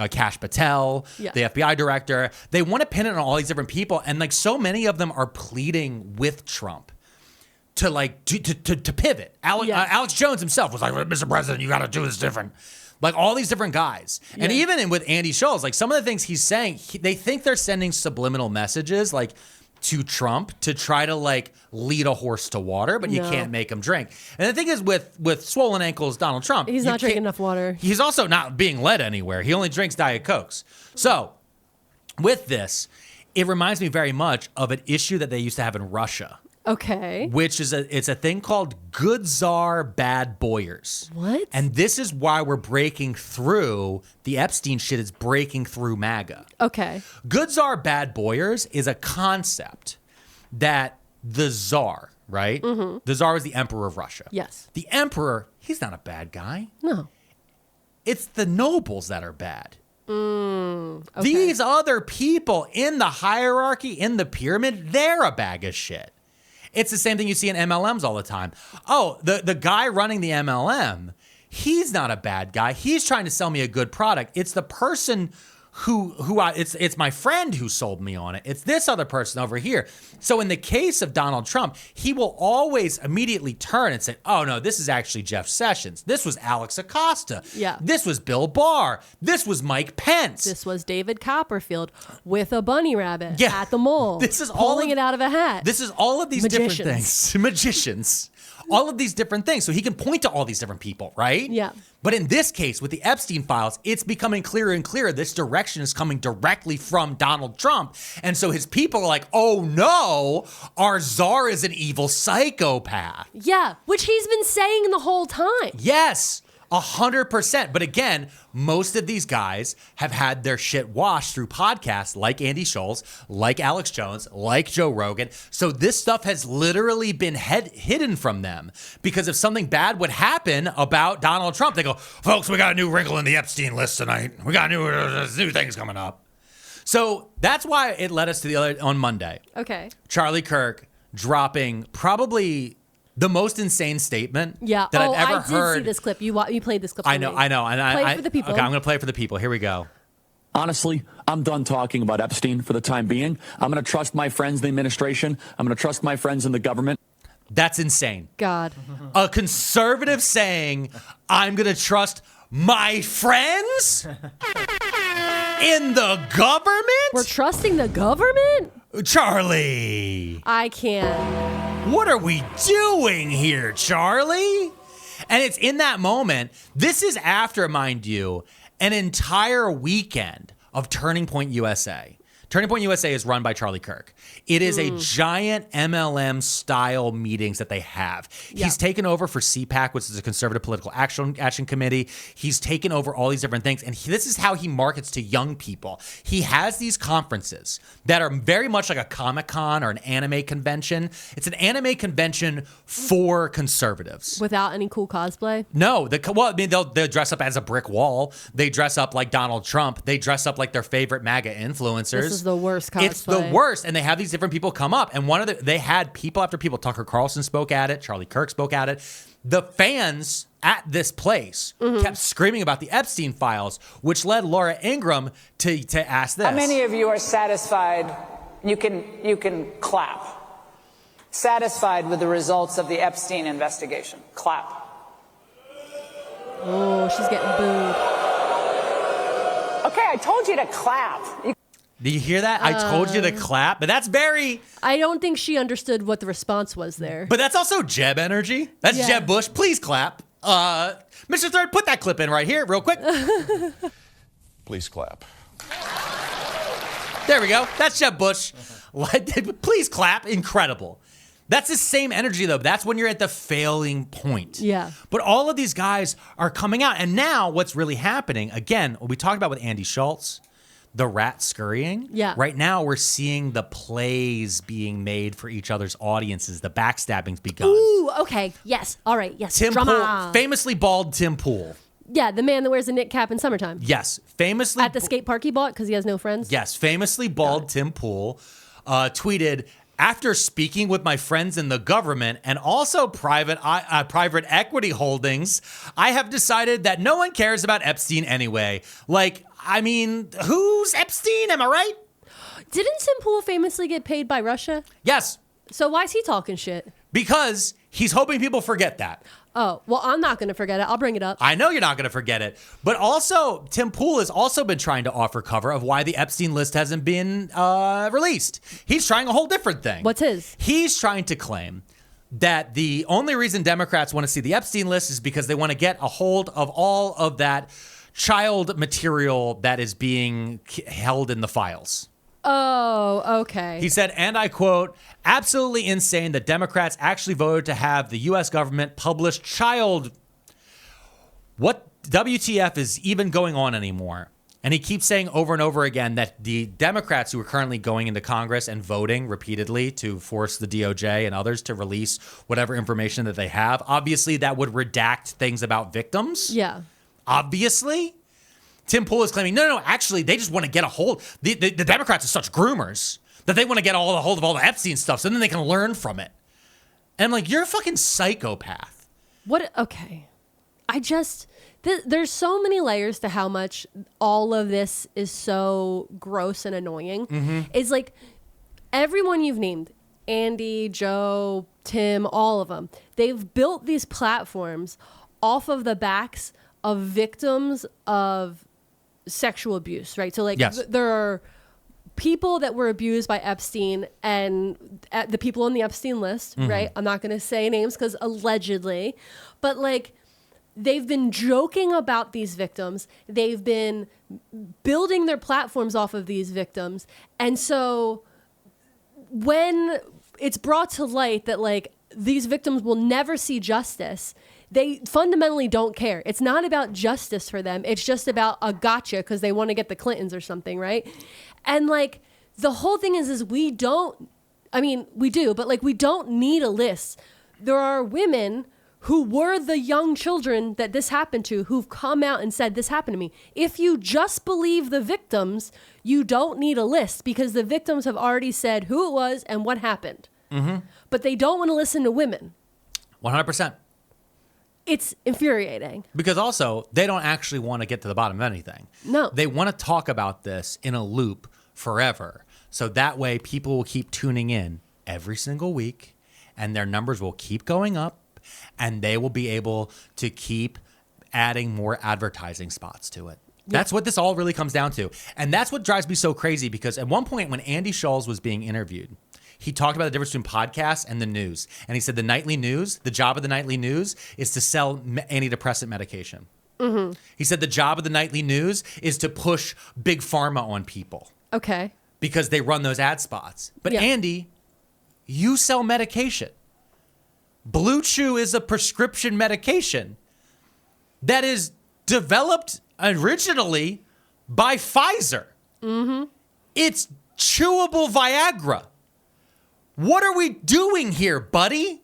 Kash Patel, the FBI director. They want to pin it on all these different people. And like so many of them are pleading with Trump to like to pivot. Alex Jones himself was like, Mr. President, you got to do this different. Like all these different guys. And even with Andy Schulz, like some of the things he's saying, they think they're sending subliminal messages like to Trump to try to like lead a horse to water, but you can't make him drink. And the thing is with swollen ankles, Donald Trump, he's not drinking enough water. He's also not being led anywhere. He only drinks Diet Cokes. So with this, it reminds me very much of an issue that they used to have in Russia. Okay. Which is it's a thing called good czar, bad boyars. What? And this is why we're breaking through the Epstein shit is breaking through MAGA. Okay. Good czar, bad boyars is a concept that the czar, right? Mm-hmm. The czar is the emperor of Russia. Yes. The emperor, he's not a bad guy. No. It's the nobles that are bad. Okay. These other people in the hierarchy, in the pyramid, they're a bag of shit. It's the same thing you see in MLMs all the time. Oh, the guy running the MLM, he's not a bad guy. He's trying to sell me a good product. It's the person it's my friend who sold me on it. It's this other person over here. So in the case of Donald Trump, he will always immediately turn and say, oh no, this is actually Jeff Sessions. This was Alex Acosta. Yeah. This was Bill Barr. This was Mike Pence. This was David Copperfield with a bunny rabbit at the mall. This is pulling it out of a hat. This is all of these different things. Magicians. All of these different things. So he can point to all these different people, right? Yeah. But in this case, with the Epstein files, it's becoming clearer and clearer. This direction is coming directly from Donald Trump. And so his people are like, oh no, our czar is an evil psychopath. Yeah, which he's been saying the whole time. Yes. 100%. But again, most of these guys have had their shit washed through podcasts like Andy Schulz, like Alex Jones, like Joe Rogan. So this stuff has literally been hidden from them because if something bad would happen about Donald Trump, they go, folks, we got a new wrinkle in the Epstein list tonight. We got new things coming up. So that's why it led us to on Monday. Okay. Charlie Kirk dropping probably the most insane statement that I've ever heard. I did see this clip. You played this clip for I know. me. And play it for the people. Okay, I'm going to play it for the people. Here we go. Honestly, I'm done talking about Epstein for the time being. I'm going to trust my friends in the administration. I'm going to trust my friends in the government. That's insane. God. A conservative saying, I'm going to trust my friends in the government? We're trusting the government? Charlie. I can't. What are we doing here, Charlie? And it's in that moment. This is after, mind you, an entire weekend of Turning Point USA. Turning Point USA is run by Charlie Kirk. It is a giant MLM style meetings that they have. Yeah. He's taken over for CPAC, which is a conservative political action committee. He's taken over all these different things. And this is how he markets to young people. He has these conferences that are very much like a Comic-Con or an anime convention. It's an anime convention for conservatives. Without any cool cosplay? No. They'll dress up as a brick wall. They dress up like Donald Trump. They dress up like their favorite MAGA influencers. This is the worst cosplay. It's the worst. And they have these different people come up. And they had people after people. Tucker Carlson spoke at it. Charlie Kirk spoke at it. The fans at this place kept screaming about the Epstein files, which led Laura Ingraham to ask this. How many of you are satisfied? You can clap. Satisfied with the results of the Epstein investigation. Clap. Oh, she's getting booed. Okay, I told you to clap. Do you hear that? I told you to clap, but that's very... I don't think she understood what the response was there. But that's also Jeb energy. That's Jeb Bush. Please clap. Mr. Third, put that clip in right here real quick. Please clap. There we go. That's Jeb Bush. Please clap. Incredible. That's the same energy, though. That's when you're at the failing point. Yeah. But all of these guys are coming out. And now what's really happening, again, what we talked about with Andy Schulz, the rat scurrying. Yeah. Right now, we're seeing the plays being made for each other's audiences. The backstabbing's begun. Ooh, okay. Yes. All right. Yes. Tim Drama. Pool, famously bald Tim Pool. Yeah, the man that wears a knit cap in summertime. Yes. Famously. At the skate park he bought because he has no friends. Yes. Famously bald Tim Pool tweeted, after speaking with my friends in the government and also private equity holdings, I have decided that no one cares about Epstein anyway. Like, I mean, who's Epstein? Am I right? Didn't Tim Pool famously get paid by Russia? Yes. So why is he talking shit? Because he's hoping people forget that. Oh, well, I'm not going to forget it. I'll bring it up. I know you're not going to forget it. But also, Tim Pool has also been trying to offer cover of why the Epstein list hasn't been released. He's trying a whole different thing. What's his? He's trying to claim that the only reason Democrats want to see the Epstein list is because they want to get a hold of all of that child material that is being held in the files. Oh, okay. He said, and I quote, absolutely insane that Democrats actually voted to have the U.S. government publish child. What WTF is even going on anymore? And he keeps saying over and over again that the Democrats who are currently going into Congress and voting repeatedly to force the DOJ and others to release whatever information that they have, obviously that would redact things about victims. Yeah. Obviously. Tim Pool is claiming, no, actually, they just want to get a hold. The Democrats are such groomers that they want to get a hold of all the Epstein stuff so then they can learn from it. And I'm like, you're a fucking psychopath. What? Okay. There's so many layers to how much all of this is so gross and annoying. Mm-hmm. It's like everyone you've named, Andy, Joe, Tim, all of them, they've built these platforms off of the backs of victims of sexual abuse, right? So like yes. There are people that were abused by Epstein and the people on the Epstein list, mm-hmm. right? I'm not going to say names because allegedly, but like they've been joking about these victims. They've been building their platforms off of these victims. And so when it's brought to light that like these victims will never see justice, they fundamentally don't care. It's not about justice for them. It's just about a gotcha because they want to get the Clintons or something, right? And like the whole thing is we do, but like we don't need a list. There are women who were the young children that this happened to who've come out and said this happened to me. If you just believe the victims, you don't need a list because the victims have already said who it was and what happened. Mm-hmm. But they don't want to listen to women. 100%. It's infuriating. Because also, they don't actually want to get to the bottom of anything. No. They want to talk about this in a loop forever. So that way, people will keep tuning in every single week, and their numbers will keep going up, and they will be able to keep adding more advertising spots to it. Yeah. That's what this all really comes down to. And that's what drives me so crazy, because at one point when Andy Schulz was being interviewed, he talked about the difference between podcasts and the news. And he said the nightly news, the job of the nightly news is to sell antidepressant medication. Mm-hmm. He said the job of the nightly news is to push big pharma on people. Okay. Because they run those ad spots. But yeah. Andy, you sell medication. Blue Chew is a prescription medication that is developed originally by Pfizer. Mm-hmm. It's chewable Viagra. What are we doing here, buddy?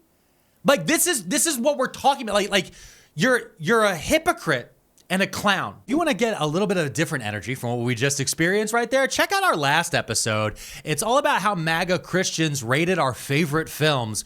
Like this is what we're talking about. Like you're a hypocrite and a clown. If you want to get a little bit of a different energy from what we just experienced right there, check out our last episode. It's all about how MAGA Christians rated our favorite films